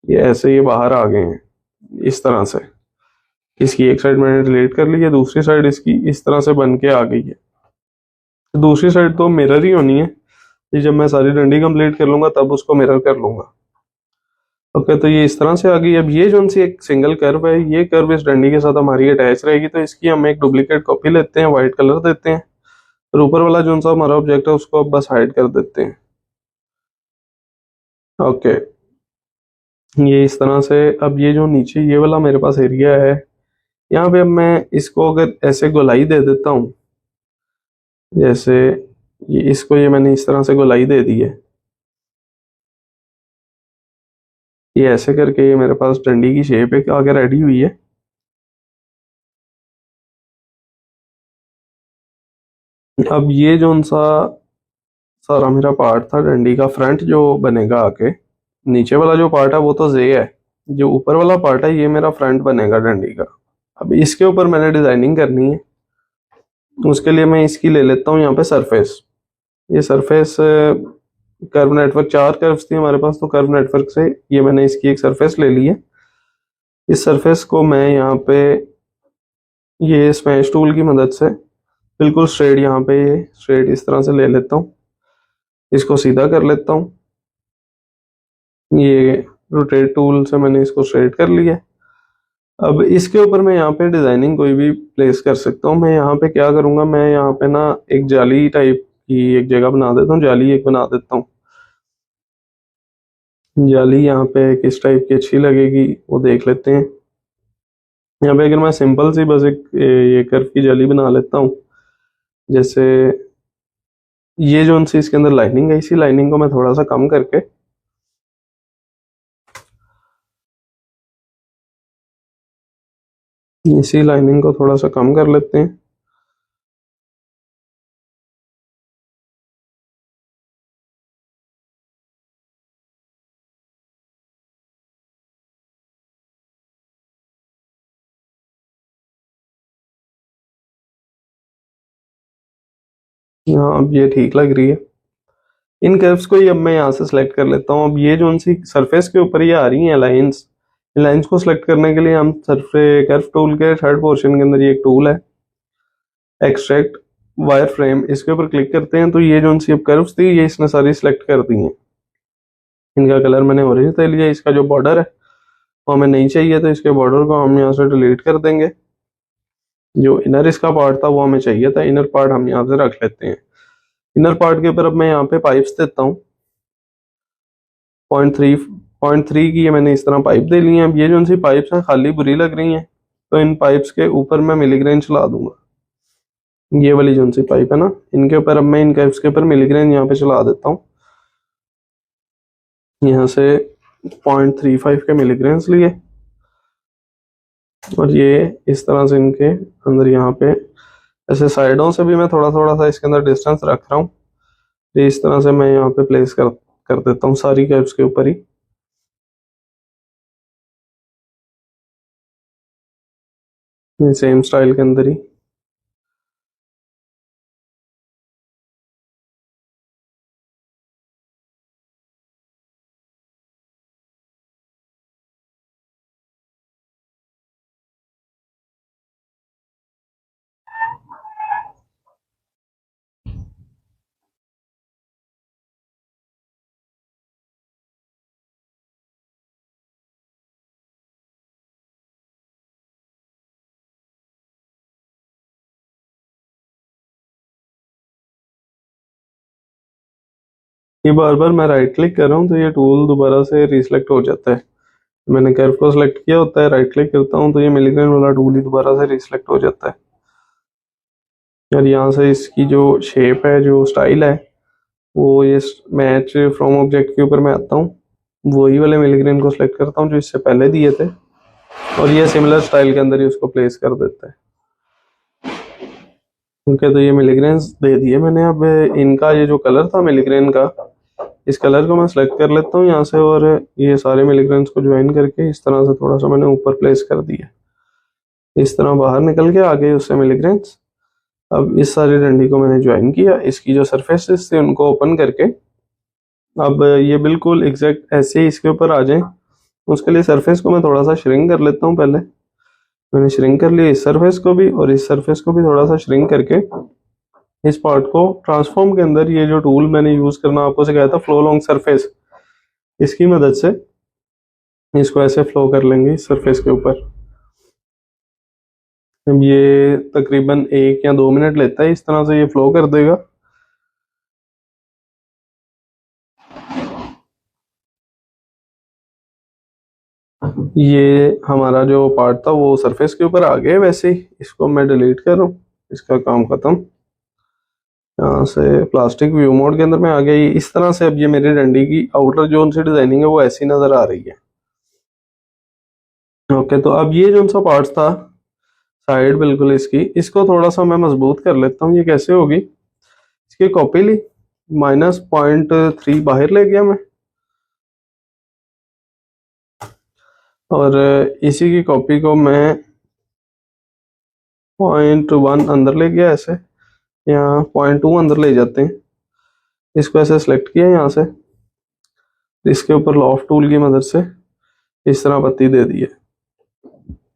ये ऐसे ये बाहर आ गए हैं इस तरह से। इसकी एक साइड मैंने डिलीट कर ली है, दूसरी साइड इसकी इस तरह से बन के आ गई है। तो दूसरी साइड तो मिरर ही होनी है, ये जब मैं सारी डंडी कंप्लीट कर लूंगा तब उसको मिरर कर लूंगा। ओके, तो ये इस तरह से आ गई। अब ये जो सी एक सिंगल कर्व है, ये कर्व इस डंडी के साथ हमारी अटैच रहेगी, तो इसकी हम एक डुप्लीकेट कॉपी लेते हैं, व्हाइट कलर देते हैं और ऊपर वाला जो सा हमारा ऑब्जेक्ट है उसको अब बस हाइड कर देते हैं। ओके, ये इस तरह से। अब ये जो नीचे ये वाला मेरे पास एरिया है, यहाँ पे अब मैं इसको अगर ऐसे गोलाई दे देता हूँ, जैसे ये इसको ये मैंने इस तरह से गोलाई दे दी है, ये ऐसे करके ये मेरे पास डंडी की शेप एक आगे रेडी हुई है। अब ये जो सा सारा मेरा पार्ट था डंडी का, फ्रंट जो बनेगा आके, नीचे वाला जो पार्ट है वो तो जे है, जो ऊपर वाला पार्ट है ये मेरा फ्रंट बनेगा डंडी का। अब इसके ऊपर मैंने डिजाइनिंग करनी है। उसके लिए मैं इसकी ले लेता हूँ यहाँ पे सरफेस। ये सरफेस कर्व नेटवर्क, 4 कर्व्स थी हमारे पास, तो कर्व नेटवर्क से ये मैंने इसकी एक सरफेस ले ली है। इस सरफेस को मैं यहाँ पे ये स्मैश टूल की मदद से बिल्कुल स्ट्रेट, यहाँ पे ये स्ट्रेट इस तरह से ले लेता हूँ। इसको सीधा कर लेता हूँ। ये रोटेट टूल से मैंने इसको स्ट्रेट कर लिया। अब इसके ऊपर मैं यहाँ पे डिजाइनिंग कोई भी प्लेस कर सकता हूँ। मैं यहाँ पे क्या करूँगा, मैं यहाँ पे ना एक जाली टाइप की एक जगह बना देता हूँ, जाली एक बना देता हूँ। जाली यहाँ पे किस टाइप की अच्छी लगेगी वो देख लेते हैं। यहाँ पे अगर मैं सिंपल सी बस एक ये कर्व की जाली बना लेता हूँ, जैसे ये जो सी इसके अंदर लाइनिंग है, इसी लाइनिंग को मैं थोड़ा सा कम करके इसी लाइनिंग को थोड़ा सा कम कर लेते हैं। हाँ, अब ये ठीक लग रही है। इन कर्व्स को ही अब मैं यहाँ से सिलेक्ट कर लेता हूँ। अब ये जो सी सरफेस के ऊपर ये आ रही हैं लाइंस, लाइंस को सिलेक्ट करने के लिए हम सरफे कर्व टूल के थर्ड पोर्शन के अंदर ये एक टूल है एक्सट्रैक्ट वायर फ्रेम, इसके ऊपर क्लिक करते हैं तो ये जो सी अब कर्व्स थी ये इसने सारी सिलेक्ट कर दी हैं। इनका कलर मैंने ऑरेंज दे लिया। इसका जो बॉर्डर है वो हमें नहीं चाहिए, तो इसके बॉर्डर को हम यहाँ से डिलीट कर देंगे। जो इनर इसका पार्ट था वो हमें चाहिए था, इनर पार्ट हम यहाँ से रख लेते हैं। इनर पार्ट के ऊपर अब मैं यहाँ पे पाइप्स देता हूँ। 0.3 की ये मैंने इस तरह पाइप दे ली है। अब ये जो सी पाइप्स हैं खाली बुरी लग रही हैं, तो इन पाइप्स के ऊपर मैं मिलीग्रेन चला दूंगा। ये वाली जो सी पाइप है ना, इनके ऊपर अब मैं इन पाइप्स के ऊपर मिलीग्रेन यहाँ पे चला देता हूँ। यहाँ से 0.35 के मिलीग्रेन लिए, और ये इस तरह से इनके अंदर यहाँ पे ऐसे साइडों से भी मैं थोड़ा थोड़ा सा इसके अंदर डिस्टेंस रख रहा हूँ। ये इस तरह से मैं यहाँ पे प्लेस कर देता हूँ सारी कैप्स के ऊपर ही, सेम स्टाइल के अंदर ही। ये बार बार मैं राइट क्लिक कर रहा हूँ तो ये टूल दोबारा से रिसेलेक्ट हो जाता है। मैंने कर्व को सिलेक्ट किया होता है, राइट क्लिक करता हूँ तो ये मिलीग्रेन वाला टूल ही दोबारा से रिसेलेक्ट हो जाता है। और यहाँ से इसकी जो शेप है, जो स्टाइल है, वो ये मैच फ्रॉम ऑब्जेक्ट के ऊपर मैं आता हूँ, वही वाले मिलीग्रेन को सिलेक्ट करता हूँ जो इससे पहले दिए थे, और ये सिमिलर स्टाइल के अंदर ही उसको प्लेस कर देता है। ओके, तो ये मिलीग्रेन्स दे दिए मैंने। अब इनका ये जो कलर था मिलीग्रेन का, इस कलर को मैं सेलेक्ट कर लेता हूँ यहाँ से, और ये सारे मिलीग्रेन्स को ज्वाइन करके इस तरह से थोड़ा सा मैंने ऊपर प्लेस कर दिया। इस तरह बाहर निकल के आ गए उससे मिलीग्रेन्स। अब इस सारी डंडी को मैंने ज्वाइन किया, इसकी जो सरफेसेस थे उनको ओपन करके अब ये बिल्कुल एग्जैक्ट ऐसे ही इसके ऊपर आ जाए, उसके लिए सरफेस को मैं थोड़ा सा श्रिंक कर लेता हूँ। पहले मैंने श्रिंक कर लिया इस सरफेस को भी, और इस सरफेस को भी थोड़ा सा श्रिंक करके इस पार्ट को ट्रांसफॉर्म के अंदर, ये जो टूल मैंने यूज करना आपको सिखाया था फ्लो लॉन्ग सरफेस, इसकी मदद से इसको ऐसे फ्लो कर लेंगे इस सरफेस के ऊपर। अब ये तकरीबन 1 या 2 मिनट लेता है, इस तरह से ये फ्लो कर देगा। ये हमारा जो पार्ट था वो सरफेस के ऊपर आ गया। वैसे ही इसको मैं डिलीट कर रहा हूँ, इसका काम खत्म। यहाँ से प्लास्टिक व्यू मोड के अंदर में आ गया। ये इस तरह से अब ये मेरी डंडी की आउटर जोन से डिजाइनिंग है वो ऐसी नजर आ रही है। ओके, तो अब ये जो सा पार्ट था साइड बिल्कुल इसकी, इसको थोड़ा सा मैं मजबूत कर लेता हूँ। ये कैसे होगी, इसकी कॉपी ली, -0.3 बाहर ले गया मैं, और इसी की कॉपी को मैं 0.1 अंदर ले गया ऐसे, यहाँ 0.2 अंदर ले जाते हैं, इसको ऐसे सेलेक्ट किया यहाँ से, इसके ऊपर लॉफ्ट टूल की मदद से इस तरह पत्ती दे दी है,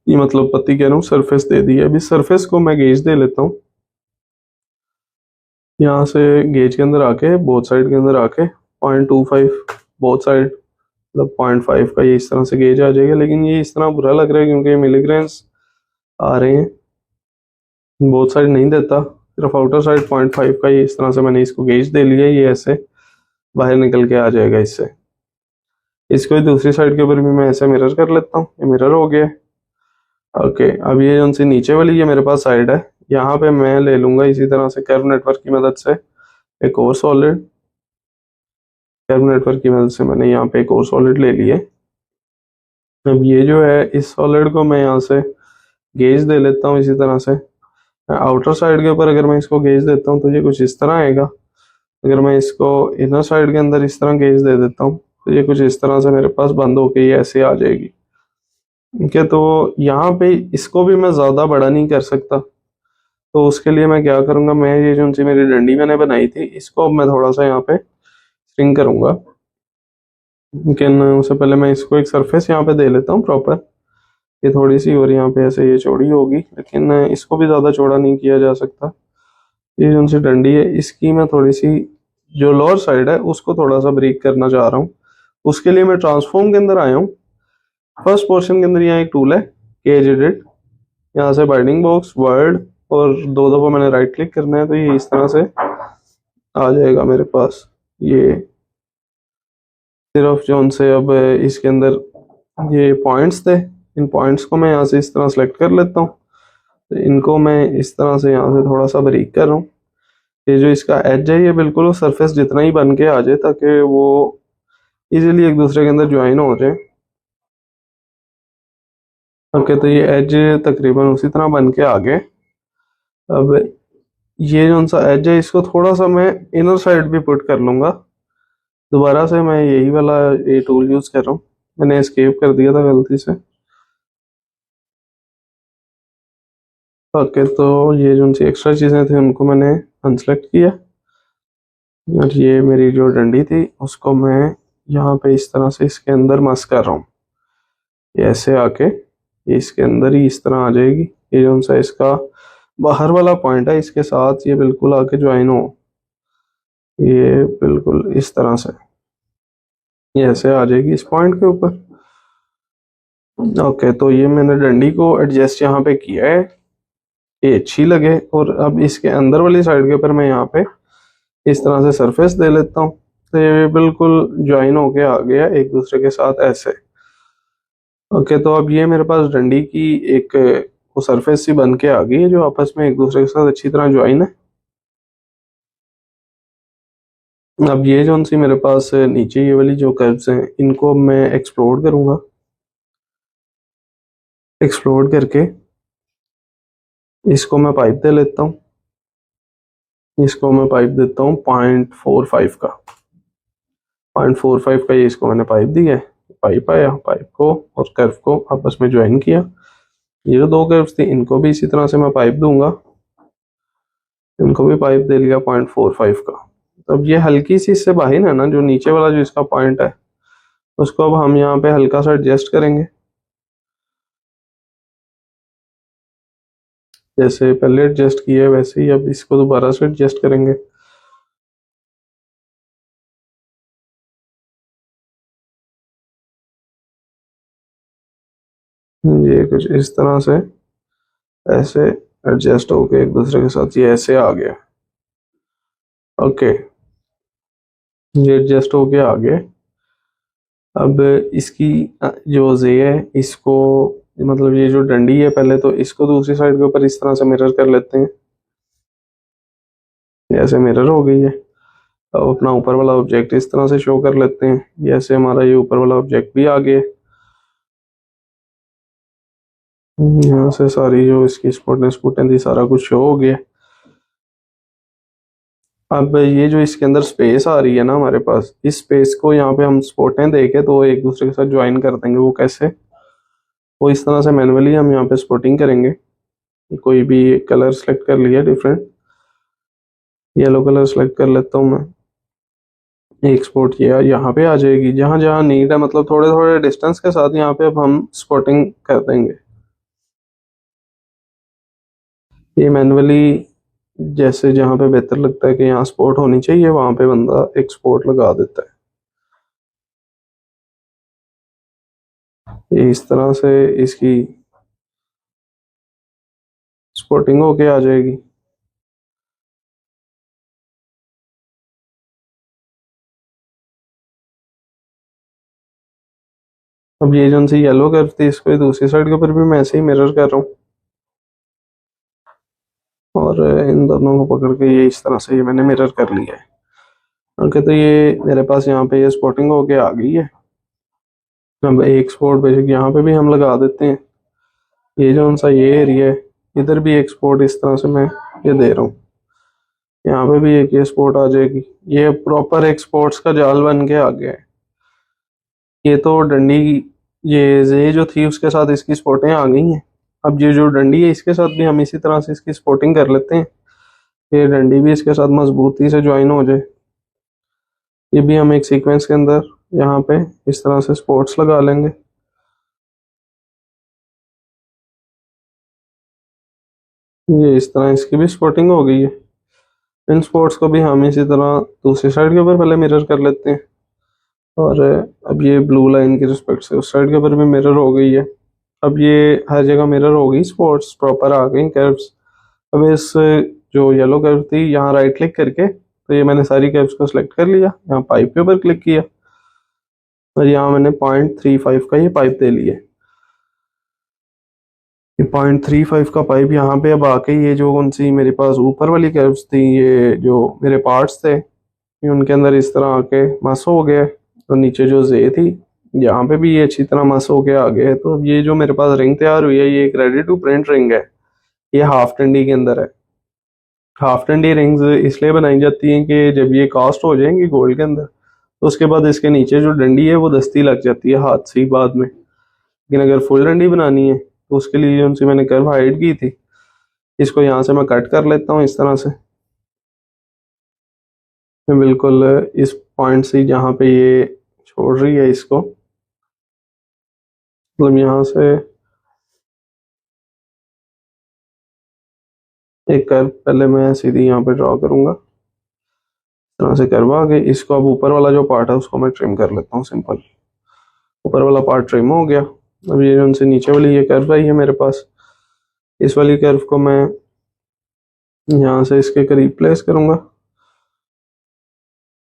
ये मतलब पत्ती कह रहा हूँ, सरफेस दे दी है। अभी सरफेस को मैं गेज दे लेता हूँ, यहाँ से गेज के अंदर आके बोथ साइड के अंदर आके 0.25 बोथ साइड, मतलब 0.5 का ये इस तरह से गेज आ जाएगा। लेकिन ये इस तरह बुरा लग रहा है क्योंकि मिलीग्राम्स आ रहे हैं, बोथ साइड नहीं देता, सिर्फ आउटर साइड 0.5 का ये इस तरह से मैंने इसको गेज दे लिया, ये ऐसे बाहर निकल के आ जाएगा इससे। इसको दूसरी साइड के ऊपर भी मैं ऐसे मिरर कर लेता हूँ, ये मिरर हो गया। ओके, अब ये जो सी नीचे वाली ये मेरे पास साइड है, यहाँ पे मैं ले लूंगा इसी तरह से कर्व नेटवर्क की मदद से एक और सॉलिड, कर्व नेटवर्क की मदद से मैंने यहाँ पे एक और सॉलिड ले लिए। अब ये जो है इस सॉलिड को मैं यहाँ से गेज दे लेता हूँ इसी तरह से, आउटर साइड के ऊपर अगर मैं इसको गेज देता हूँ तो ये कुछ इस तरह आएगा। अगर मैं इसको इनर साइड के अंदर इस तरह गेज दे देता हूँ तो ये कुछ इस तरह से मेरे पास बंद होके ये ऐसे आ जाएगी। ठीक है, तो यहाँ पे इसको भी मैं ज़्यादा बड़ा नहीं कर सकता, तो उसके लिए मैं क्या करूँगा, मैं ये जो सी मेरी डंडी मैंने बनाई थी इसको अब मैं थोड़ा सा यहाँ पे स्ट्रिंग करूँगा। लेकिन उससे पहले मैं इसको एक सरफेस यहाँ पे दे लेता हूँ प्रॉपर, ये थोड़ी सी और यहाँ पे ऐसे ये चौड़ी होगी, लेकिन इसको भी ज़्यादा चौड़ा नहीं किया जा सकता। ये जो सी डंडी है इसकी मैं थोड़ी सी जो लोअर साइड है उसको थोड़ा सा ब्रेक करना चाह रहा हूँ। उसके लिए मैं ट्रांसफॉर्म के अंदर आया हूँ, फर्स्ट पोर्शन के अंदर यहाँ एक टूल है केज एडिट, यहाँ से बाइंडिंग बॉक्स वर्ड और दो दफा मैंने राइट क्लिक करना है तो ये इस तरह से आ जाएगा मेरे पास। ये सिर्फ जो से अब इसके अंदर ये पॉइंट्स थे, इन पॉइंट्स को मैं यहाँ से इस तरह सेलेक्ट कर लेता हूँ, तो इनको मैं इस तरह से यहाँ से थोड़ा सा बारीक कर रहा हूँ। ये जो इसका एज है ये बिल्कुल सरफेस जितना ही बन के आ जाए ताकि वो इजीली एक दूसरे के अंदर ज्वाइन हो जाए। ओके, तो ये एज तकरीबन उसी तरह बन के आ गए। अब ये जो सा एज है इसको थोड़ा सा मैं इनर साइड भी पुट कर लूँगा, दोबारा से मैं यही वाला ये टूल यूज़ कर रहा हूँ, मैंने एस्केप कर दिया था गलती से। ओके, तो ये जो सी एक्स्ट्रा चीज़ें थी उनको मैंने अनसेलेक्ट किया और ये मेरी जो डंडी थी उसको मैं यहाँ पे इस तरह से इसके अंदर मस कर रहा हूँ, ये ऐसे आके ये इसके अंदर ही इस तरह आ जाएगी। ये जो सा इसका बाहर वाला पॉइंट है इसके साथ ये बिल्कुल आके ज्वाइन हो, ये बिल्कुल इस तरह से ये ऐसे आ जाएगी इस पॉइंट के ऊपर। ओके, तो ये मैंने डंडी को एडजस्ट यहाँ पे किया है, ये अच्छी लगे। और अब इसके अंदर वाली साइड के ऊपर मैं यहाँ पे इस तरह से सरफेस दे लेता हूँ, तो ये बिल्कुल ज्वाइन होके आ गया एक दूसरे के साथ ऐसे। ओके, तो अब ये मेरे पास डंडी की एक वो सरफेस सी बन के आ गई है जो आपस में एक दूसरे के साथ अच्छी तरह ज्वाइन है। अब ये जो सी मेरे पास नीचे ये वाली जो कर्व्स हैं इनको मैं एक्सप्लोर करूंगा, एक्सप्लोर करके इसको मैं पाइप दे लेता हूँ, इसको मैं पाइप देता हूँ 0.45 का, 0.45 का ये इसको मैंने पाइप दिया है। पाइप आया, पाइप को और कर्व को आपस में ज्वाइन किया, ये जो दो कर्व्स थी इनको भी इसी तरह से मैं पाइप दूंगा, इनको भी पाइप दे लिया 0.45 का। अब ये हल्की सी इससे बाहर है ना, जो नीचे वाला जो इसका पॉइंट है उसको अब हम यहाँ पे हल्का सा एडजस्ट करेंगे, जैसे पहले एडजस्ट किया वैसे ही अब इसको दोबारा से एडजस्ट करेंगे। ये कुछ इस तरह से ऐसे एडजस्ट होके एक दूसरे के साथ ये ऐसे आ गया। ओके, ये एडजस्ट होके आ गए। अब इसकी जो जे है इसको, मतलब ये जो डंडी है पहले तो इसको दूसरी साइड के ऊपर इस तरह से मिरर कर लेते हैं, ऐसे मिरर हो गई है। अब अपना ऊपर वाला ऑब्जेक्ट इस तरह से शो कर लेते हैं, ये ऐसे हमारा ये ऊपर वाला ऑब्जेक्ट भी आ गया। यहाँ से सारी जो इसकी स्पोर्टें थी सारा कुछ शो हो गया। अब ये जो इसके अंदर स्पेस आ रही है ना हमारे पास, इस स्पेस को यहाँ पे हम स्पोर्टें देके तो एक दूसरे के साथ ज्वाइन कर देंगे। वो कैसे, वो इस तरह से मैनुअली हम यहाँ पे स्पोर्टिंग करेंगे। कोई भी कलर सेलेक्ट कर लिया डिफरेंट, येलो कलर सेलेक्ट कर लेता हूँ मैं। एक्सपोर्ट किया, यहाँ पे आ जाएगी जहाँ जहाँ नीड है, मतलब थोड़े थोड़े डिस्टेंस के साथ यहाँ पे अब हम स्पॉटिंग कर देंगे। ये मैनुअली जैसे जहाँ पे बेहतर लगता है कि यहाँ स्पॉट होनी चाहिए वहां पे बंदा एक स्पॉट लगा देता है। ये इस तरह से इसकी स्पॉटिंग होके आ जाएगी। अब ये जो सी येलो कर्व थी इसको दूसरी साइड के ऊपर भी मैं ऐसे ही मिरर कर रहा हूँ, और इन दोनों को पकड़ के ये इस तरह से ये मैंने मिरर कर लिया है। ओके, तो ये मेरे पास यहाँ पे ये स्पॉटिंग होके आ गई है। अब एक स्पॉट बेसिक यहाँ पे भी हम लगा देते हैं। ये जो सा ये एरिया है, इधर भी एक स्पॉट इस तरह से मैं ये दे रहा हूँ, यहाँ पे भी एक ये स्पॉट आ जाएगी। ये प्रॉपर एक स्पोर्ट्स का जाल बन के आ गया है। ये तो डंडी, ये जो थी उसके साथ इसकी स्पोर्टें आ गई हैं। अब ये जो डंडी है इसके साथ भी हम इसी तरह से इसकी स्पोर्टिंग कर लेते हैं, ये डंडी भी इसके साथ मजबूती से ज्वाइन हो जाए। ये भी हम एक सीक्वेंस के अंदर यहाँ पे इस तरह से स्पोर्ट्स लगा लेंगे। ये इस तरह इसकी भी स्पोर्टिंग हो गई है। इन स्पोर्ट्स को भी हम इसी तरह दूसरी साइड के ऊपर पहले मिरर कर लेते हैं, और अब ये ब्लू लाइन की रिस्पेक्ट से उस साइड के ऊपर भी मिरर हो गई है। अब ये हर जगह मिरर हो गई, स्पोर्ट्स प्रॉपर आ गई कर्व्स। अब इस जो येलो कर्व थी यहाँ राइट क्लिक करके, तो ये मैंने सारी कर्व्स को सिलेक्ट कर लिया, यहाँ पाइप के ऊपर क्लिक किया और यहाँ मैंने 0.35 का ये पाइप दे लिया। ये 0.35 का पाइप यहाँ पे अब आके ये जो कौन सी मेरे पास ऊपर वाली कर्व्स थी, ये जो मेरे पार्ट्स थे, ये उनके अंदर इस तरह आके मस हो गया। तो नीचे जो जे थी यहाँ पे भी ये अच्छी तरह मस होके आ गया है। तो अब ये जो मेरे पास रिंग तैयार हुई है, ये एक रेडी टू प्रिंट रिंग है। ये हाफ डंडी के अंदर है। हाफ डंडी रिंग्स इसलिए बनाई जाती हैं कि जब ये कास्ट हो जाएंगी गोल्ड के अंदर, तो उसके बाद इसके नीचे जो डंडी है वो दस्ती लग जाती है हाथ से ही बाद में। लेकिन अगर फुल डंडी बनानी है तो उसके लिए जो उनसे मैंने कर्व हाइड की थी, इसको यहाँ से मैं कट कर लेता हूँ इस तरह से। मैं बिल्कुल इस पॉइंट से जहाँ पे ये छोड़ रही है इसको, मतलब यहाँ से एक कर्व पहले मैं सीधी यहाँ पे ड्रॉ करूंगा, इस तरह से करवा के इसको अब ऊपर वाला जो पार्ट है उसको मैं ट्रिम कर लेता हूँ। सिंपल ऊपर वाला पार्ट ट्रिम हो गया। अब ये उनसे नीचे वाली ये कर्व आई है मेरे पास, इस वाली कर्व को मैं यहाँ से इसके करीब प्लेस करूंगा।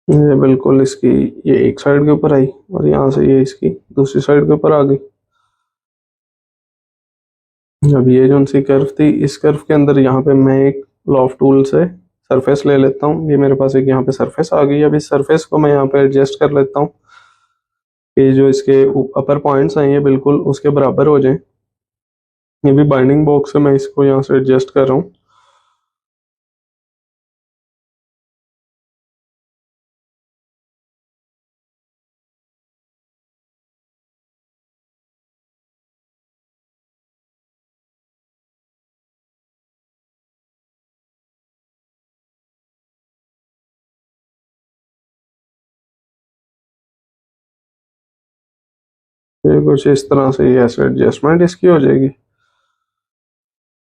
ये बिल्कुल इसकी ये एक साइड के ऊपर आई और यहाँ से ये इसकी दूसरी साइड के ऊपर आ गई। अब ये जो सी कर्व थी, इस कर्व के अंदर यहाँ पे मैं एक लॉफ्ट टूल से सरफेस ले लेता हूँ। ये मेरे पास एक यहाँ पे सरफेस आ गई। अब इस सरफेस को मैं यहाँ पे एडजस्ट कर लेता हूँ, ये जो इसके अपर पॉइंट्स हैं ये बिल्कुल उसके बराबर हो जाएं। ये भी बाइंडिंग बॉक्स से मैं इसको यहाँ से एडजस्ट कर रहा हूँ। ये कुछ इस तरह से ये ऐसे एडजस्टमेंट इसकी हो जाएगी।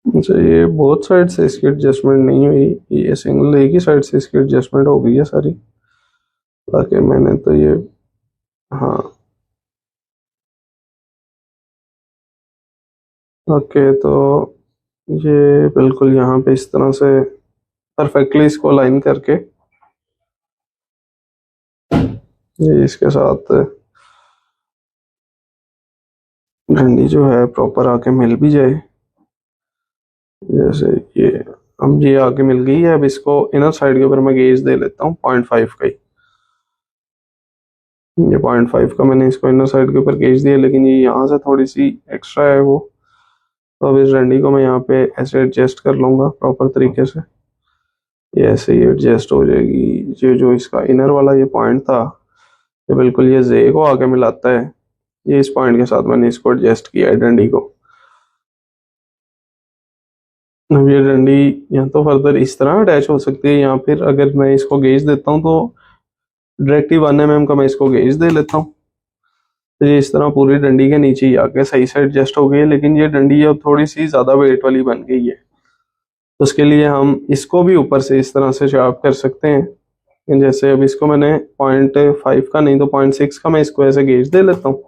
अच्छा, ये बहुत साइड से इसकी एडजस्टमेंट नहीं हुई, ये सिंगल एक ही साइड से इसकी एडजस्टमेंट हो गई है सारी। ताकि मैंने तो ये, हाँ ओके, तो ये बिल्कुल यहाँ पे इस तरह से परफेक्टली इसको अलाइन करके ये इसके साथ डंडी जो है प्रॉपर आके मिल भी जाए। जैसे ये अब ये आके मिल गई है। अब इसको इनर साइड के ऊपर मैं गेज दे लेता हूँ 0.5 का ही। ये 0.5 का मैंने इसको इनर साइड के ऊपर गेज दिया, लेकिन ये यहाँ से थोड़ी सी एक्स्ट्रा है वो। तो अब इस डंडी को मैं यहाँ पे ऐसे एडजस्ट कर लूँगा प्रॉपर तरीके से। ये ऐसे ही एडजस्ट हो जाएगी। ये जो इसका इनर वाला ये पॉइंट था, ये बिल्कुल ये जे को आके मिलाता है। ये इस पॉइंट के साथ मैंने इसको एडजस्ट किया है डंडी को। अब ये डंडी या तो फर्दर इस तरह अटैच हो सकती है, या फिर अगर मैं इसको गेज देता हूँ तो डायरेक्टली 1 mm का मैं इसको गेज दे लेता हूँ, तो ये इस तरह पूरी डंडी के नीचे ही आके सही से एडजस्ट हो गई है। लेकिन ये डंडी अब थोड़ी सी ज़्यादा वेट वाली बन गई है, तो उसके लिए हम इसको भी ऊपर से इस तरह से शार्प कर सकते हैं। जैसे अब इसको मैंने 0.5 का नहीं तो 0.6 का मैं इसको ऐसे गेज दे लेता हूँ,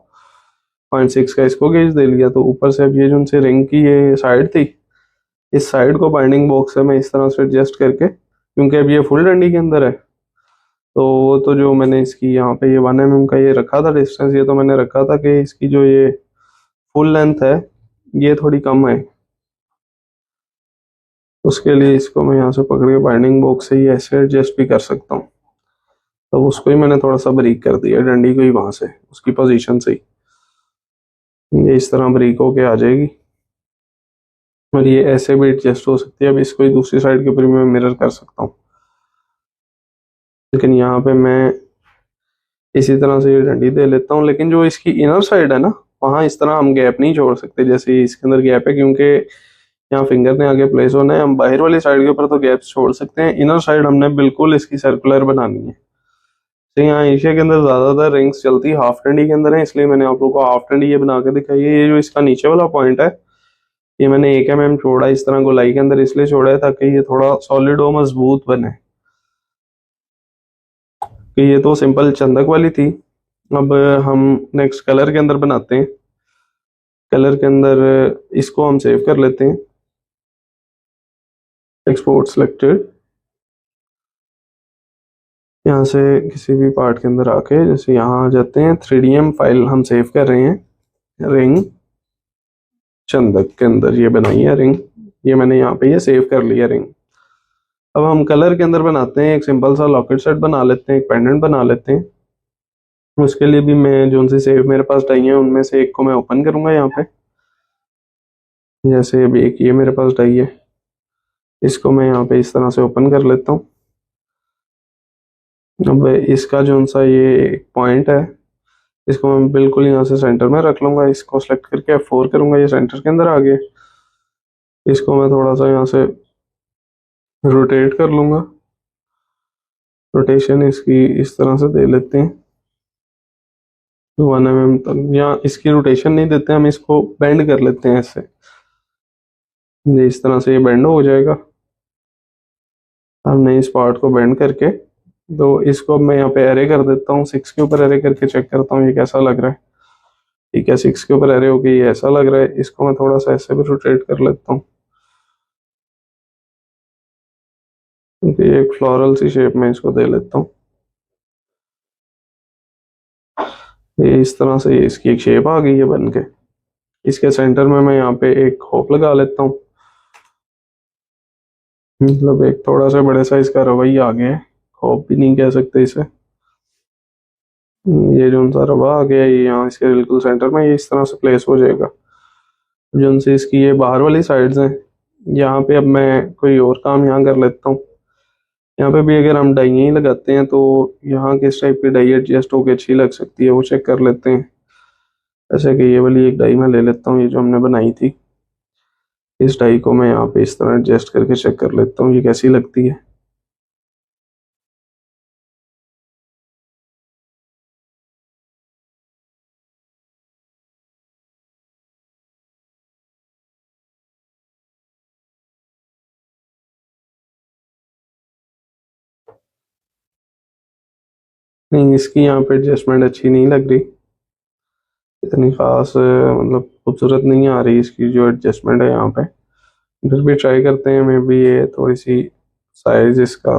0.6 का इसको गेज दे लिया। तो ऊपर से अब ये जो उनसे रिंग की ये साइड थी, इस साइड को बाइंडिंग बॉक्स से मैं इस तरह से एडजस्ट करके, क्योंकि अब ये फुल डंडी के अंदर है, तो वो तो जो मैंने इसकी यहाँ पे ये 1 mm का ये रखा था डिस्टेंस, ये तो मैंने रखा था कि इसकी जो ये फुल लेंथ है ये थोड़ी कम है, उसके लिए इसको मैं यहाँ से पकड़ के बाइंडिंग बॉक्स से ही ऐसे एडजस्ट भी कर सकता हूँ। तो उसको ही मैंने थोड़ा सा बारीक कर दिया डंडी को ही, वहां से उसकी पोजीशन से ही ये इस तरह बारीक होके आ जाएगी, और ये ऐसे भी एडजस्ट हो सकती है। अब इसको ही दूसरी साइड के ऊपर मैं मिरर कर सकता हूँ, लेकिन यहाँ पे मैं इसी तरह से ये डंडी दे लेता हूँ। लेकिन जो इसकी इनर साइड है ना, वहाँ इस तरह हम गैप नहीं छोड़ सकते जैसे इसके अंदर गैप है, क्योंकि यहाँ फिंगर ने आगे प्लेस होना है। हम बाहर वाली साइड के ऊपर तो गैप छोड़ सकते हैं, इनर साइड हमने बिल्कुल इसकी सर्कुलर बनानी है। तो यहाँ एशिया के अंदर ज्यादातर रिंग्स चलती हाफ डंडी के अंदर है, इसलिए मैंने आप लोगों को हाफ डंडी ये बना के दिखाई है। ये जो इसका नीचे वाला पॉइंट है, ये मैंने 1 mm छोड़ा इस तरह गोलाई के अंदर, इसलिए छोड़ा है ताकि ये थोड़ा सॉलिड और मजबूत बने। कि ये तो सिंपल चंदक वाली थी। अब हम नेक्स्ट कलर के अंदर बनाते हैं। कलर के अंदर इसको हम सेव कर लेते हैं, एक्सपोर्ट सिलेक्टेड। यहाँ से किसी भी पार्ट के अंदर आके जैसे यहाँ आ जाते हैं, 3DM फाइल हम सेव कर रहे हैं, रिंग चंदक के अंदर ये बनाई है रिंग, ये मैंने यहाँ पे ये सेव कर लिया रिंग। अब हम कलर के अंदर बनाते हैं, एक सिंपल सा लॉकेट सेट बना लेते हैं, एक पेंडेंट बना लेते हैं। उसके लिए भी मैं जो सी सेव मेरे पास डाई है उनमें से एक को मैं ओपन करूंगा यहाँ पे। जैसे अभी एक ये मेरे पास डाई है, इसको मैं यहाँ पे इस तरह से ओपन कर लेता हूँ। अब इसका जो सा ये पॉइंट है, इसको मैं बिल्कुल यहाँ से सेंटर में रख लूंगा। इसको सेलेक्ट करके F4 करूंगा, ये सेंटर के अंदर आ गया। इसको मैं थोड़ा सा यहाँ से रोटेट कर लूंगा, रोटेशन इसकी इस तरह से दे लेते हैं 1 mm तक। या इसकी रोटेशन नहीं देते, हम इसको बेंड कर लेते हैं ऐसे, ये इस तरह से ये बेंड हो जाएगा। हमने इस पार्ट को बेंड करके, तो इसको मैं यहाँ पे एरे कर देता हूँ, 6 के ऊपर एरे करके चेक करता हूँ ये कैसा लग रहा है। ठीक है, 6 के ऊपर एरे हो गई, ये ऐसा लग रहा है। इसको मैं थोड़ा सा ऐसे भी रोटेट कर लेता हूँ, क्योंकि एक फ्लोरल सी शेप में इसको दे लेता हूँ। ये इस तरह से ये इसकी एक शेप आ गई है बन के। इसके सेंटर में मैं यहाँ पे एक होप लगा लेता हूँ, मतलब एक थोड़ा सा बड़े साइज का रवैया आ गया है, होप भी नहीं कह सकते इसे। ये जो सा रवा आ गया ये यहाँ इसके बिल्कुल सेंटर में ये इस तरह से प्लेस हो जाएगा। जो से इसकी ये बाहर वाली साइड्स हैं, यहाँ पे अब मैं कोई और काम यहाँ कर लेता हूँ। यहाँ पे भी अगर हम डाई ही लगाते हैं तो यहाँ किस टाइप की डाई एडजस्ट होकर अच्छी लग सकती है वो चेक कर लेते हैं। जैसे कि ये वाली एक डाई मैं ले लेता हूँ, ये जो हमने बनाई थी, इस डाई को मैं यहाँ पे इस तरह एडजस्ट करके चेक कर लेता हूँ ये कैसी लगती है। नहीं, इसकी यहाँ पे एडजस्टमेंट अच्छी नहीं लग रही, इतनी खास मतलब खूबसूरत नहीं आ रही इसकी जो एडजस्टमेंट है यहाँ पे। फिर भी ट्राई करते हैं, मे बी ये थोड़ी सी साइज इसका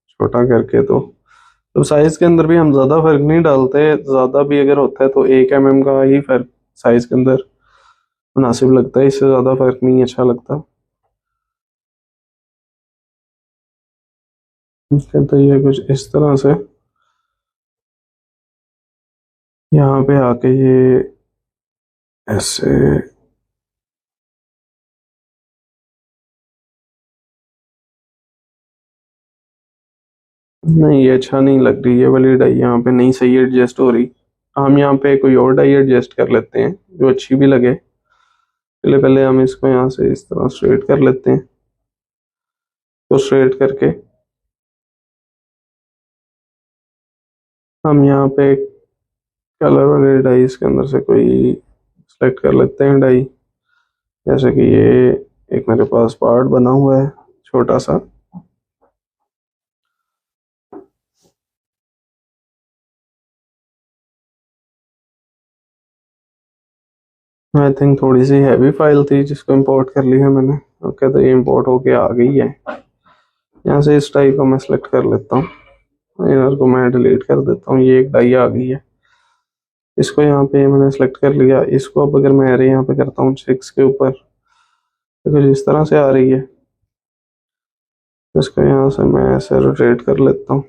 छोटा करके। तो साइज के अंदर भी हम ज़्यादा फर्क नहीं डालते, ज़्यादा भी अगर होता है तो 1 mm का ही फर्क साइज के अंदर मुनासिब लगता है, इससे ज़्यादा फर्क नहीं अच्छा लगता। तो ये कुछ इस तरह से यहाँ पे आके ये ऐसे नहीं, ये अच्छा नहीं लग रही, ये वाली डाई यहाँ पे नहीं सही एडजस्ट हो रही। हम यहाँ पे कोई और डाई एडजस्ट कर लेते हैं जो अच्छी भी लगे। पहले पहले हम इसको यहाँ से इस तरह स्ट्रेट कर लेते हैं। तो स्ट्रेट करके हम यहाँ पे कलर वाले डाइस के अंदर से कोई सेलेक्ट कर लेते हैं डाई। जैसे कि ये एक मेरे पास पार्ट बना हुआ है छोटा सा। आई थिंक थोड़ी सी हैवी फाइल थी जिसको इंपोर्ट कर लिया मैंने। ओके, तो ये इंपोर्ट होके आ गई है। यहाँ से इस डाई को मैं सिलेक्ट कर लेता हूँ, इनर को मैं डिलीट कर देता हूँ। ये एक डाई आ गई है, इसको यहाँ पे मैंने सेलेक्ट कर लिया। इसको अब अगर मैं एरे यहाँ पे करता हूँ 6 के ऊपर, तो कुछ इस तरह से आ रही है। इसको यहाँ से मैं ऐसे रोटेट कर लेता हूँ।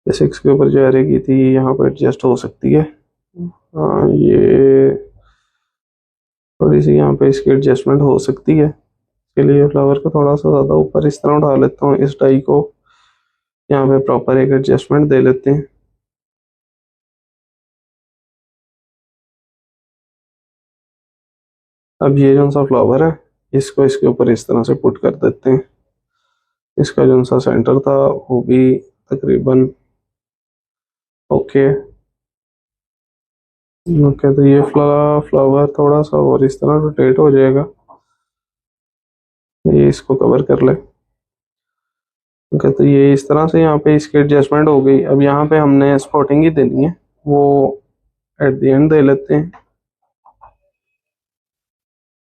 ये 6 के ऊपर जो एरे की थी यहाँ पे एडजस्ट हो सकती है। हाँ, ये थोड़ी सी यहाँ पे इसकी एडजस्टमेंट हो सकती है। इसके लिए फ्लावर को थोड़ा सा ज़्यादा ऊपर इस तरह उठा लेता हूँ। इस डाई को यहाँ पे प्रॉपर एक एडजस्टमेंट दे लेते हैं। अब ये जो सा फ्लावर है इसको इसके ऊपर इस तरह से पुट कर देते हैं। इसका जो सा सेंटर था वो भी तकरीबन ओके। ओके, तो ये फ्लावर थोड़ा सा और इस तरह रोटेट हो जाएगा। ये इसको कवर कर ले। ओके, तो ये इस तरह से यहाँ पे इसकी एडजस्टमेंट हो गई। अब यहाँ पे हमने स्पॉटिंग ही देनी है, वो एट द एंड दे लेते हैं।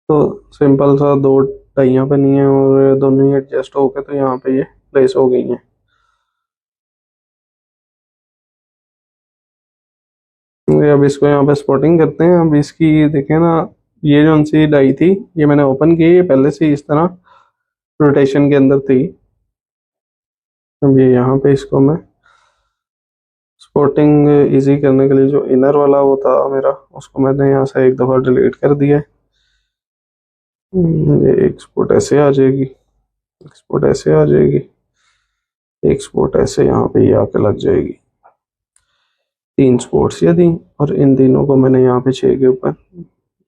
तो सिंपल सा दो टाइयाँ बनी हैं और दोनों ही एडजस्ट हो गए, तो यहाँ पे ये प्लेस हो गई हैं। अब इसको यहाँ पे स्पॉटिंग करते हैं। अब इसकी देखें ना, ये जो सी डाई थी ये मैंने ओपन की, ये पहले से इस तरह रोटेशन के अंदर थी। अब ये यहाँ पे इसको मैं स्पॉटिंग इजी करने के लिए जो इनर वाला वो था मेरा, उसको मैंने यहाँ से एक दफ़ा डिलीट कर दिया। ये एक स्पॉट ऐसे आ जाएगी, एक स्पॉट ऐसे आ जाएगी, एक स्पॉट ऐसे यहाँ पे ये आके लग जाएगी। 3 स्पॉट्स ये दी, और इन तीनों को मैंने यहाँ पे 6 के ऊपर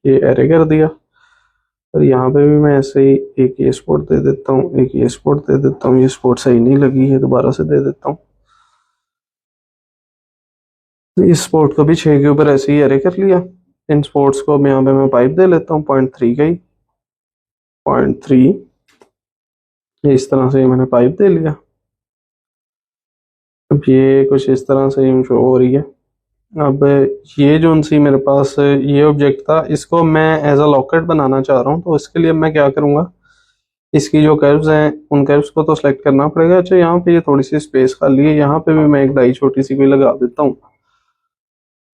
ये एरे कर दिया। और यहाँ पे भी मैं ऐसे ही एक ये स्पॉट दे देता हूँ, एक ये स्पॉट दे देता हूँ। ये स्पॉट सही नहीं लगी है, दोबारा से दे देता हूँ। इस स्पॉट को भी 6 के ऊपर ऐसे ही एरे कर लिया। इन स्पॉट्स को अब यहाँ पे मैं पाइप दे लेता हूँ 0.3 का ही, 0.3। इस तरह से मैंने पाइप दे लिया। अब ये कुछ इस तरह से शो हो रही है। अब ये जो सी मेरे पास ये ऑब्जेक्ट था, इसको मैं एज अ लॉकेट बनाना चाह रहा हूँ। तो इसके लिए मैं क्या करूँगा, इसकी जो कर्व्स हैं उन कर्व्स को तो सेलेक्ट करना पड़ेगा। अच्छा, यहाँ पे ये थोड़ी सी स्पेस खाली है, यहाँ पे भी मैं एक डाई छोटी सी कोई लगा देता हूँ।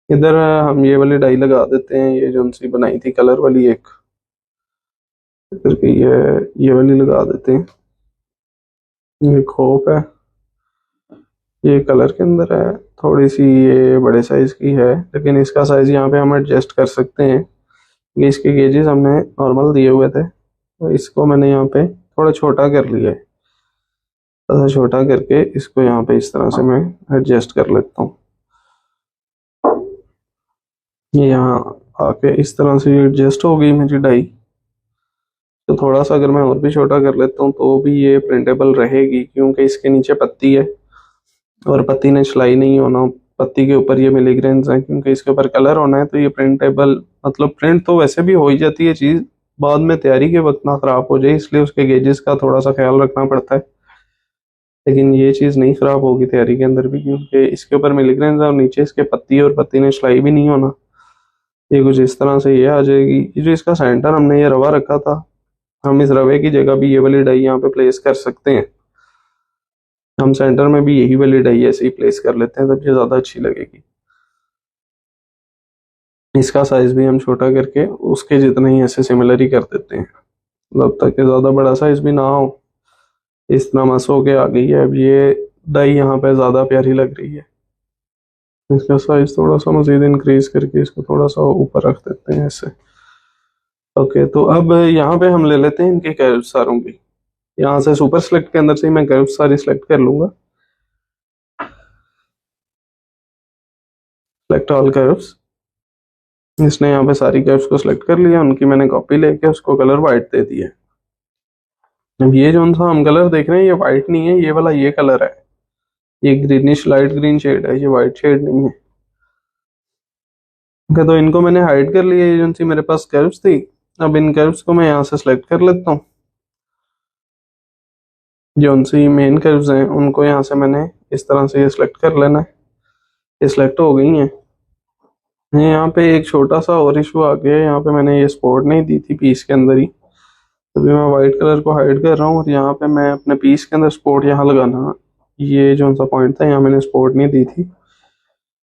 इधर हम ये वाली डाई लगा देते हैं, ये जो सी बनाई थी कलर वाली एक, इधर की ये वाली लगा देते हैं। ये खोप है, ये कलर के अंदर है, थोड़ी सी ये बड़े साइज की है, लेकिन इसका साइज यहाँ पे हम एडजस्ट कर सकते हैं। ये इसके गेजेस हमने नॉर्मल दिए हुए थे, तो इसको मैंने यहाँ पे थोड़ा छोटा कर लिया है। थोड़ा छोटा करके इसको यहाँ पे इस तरह से मैं एडजस्ट कर लेता हूँ। ये यहाँ आके इस तरह से एडजस्ट हो गई मेरी डाई। तो थोड़ा सा अगर मैं और भी छोटा कर लेता हूँ तो भी ये प्रिंटेबल रहेगी, क्योंकि इसके नीचे पत्ती है और पत्ती ने सिलाई नहीं होना। पत्ती के ऊपर ये मिलीग्रेन्स हैं, क्योंकि इसके ऊपर कलर होना है, तो ये प्रिंटेबल, मतलब प्रिंट तो वैसे भी हो ही जाती है चीज़, बाद में तैयारी के वक्त ना ख़राब हो जाए, इसलिए उसके गेजेस का थोड़ा सा ख्याल रखना पड़ता है। लेकिन ये चीज़ नहीं ख़राब होगी तैयारी के अंदर भी, क्योंकि इसके ऊपर मिलीग्रेन्स है और नीचे इसके पत्ती, और पत्ती ने सिलाई भी नहीं होना। ये कुछ इस तरह से ये आ जाएगी। ये जो इसका सेंटर हमने ये रवा रखा था, हम इस रवे की जगह भी ये वाली डाई यहाँ पे प्लेस कर सकते हैं। हम सेंटर में भी यही वाली डाई ऐसे ही प्लेस कर लेते हैं, तब ये ज़्यादा अच्छी लगेगी। इसका साइज भी हम छोटा करके उसके जितना ही ऐसे सिमिलर ही कर देते हैं, जब तक कि ज़्यादा बड़ा साइज भी ना हो। इस तरह मस हो के आ गई है। अब ये डाई यहाँ पे ज़्यादा प्यारी लग रही है। इसका साइज थोड़ा सा मज़ीद इंक्रीज करके इसको थोड़ा सा ऊपर रख देते हैं ऐसे। ओके, तो अब यहाँ पे हम ले लेते हैं इनके कर्व सारों की। यहाँ से सुपर सेलेक्ट के अंदर से ही मैं कर्व सारी सेलेक्ट कर लूँगा, सेलेक्ट ऑल कर्व्स। इसने यहाँ पे सारी कर्व्स को सिलेक्ट कर लिया, उनकी मैंने कॉपी लेके उसको कलर वाइट दे दिया। अब ये जो सा हम कलर देख रहे हैं ये वाइट नहीं है, ये वाला ये कलर है, ये ग्रीनिश लाइट ग्रीन शेड है, ये वाइट शेड नहीं है। ओके, तो इनको मैंने हाइड कर लिया, ये जो सी मेरे पास कर्व्स थी। अब इन कर्व्स को मैं यहाँ से सिलेक्ट कर लेता हूँ, जो सी मेन कर्व्स हैं उनको यहाँ से मैंने इस तरह से ये सिलेक्ट कर लेना है। ये सिलेक्ट हो गई हैं। यहाँ पे एक छोटा सा और इशू आ गया है, यहाँ पे मैंने ये सपोर्ट नहीं दी थी पीस के अंदर ही, तभी मैं वाइट कलर को हाइड कर रहा हूँ और यहाँ पे मैं अपने पीस के अंदर सपोर्ट यहाँ लगाना, ये जो सा पॉइंट था यहाँ मैंने सपोर्ट नहीं दी थी,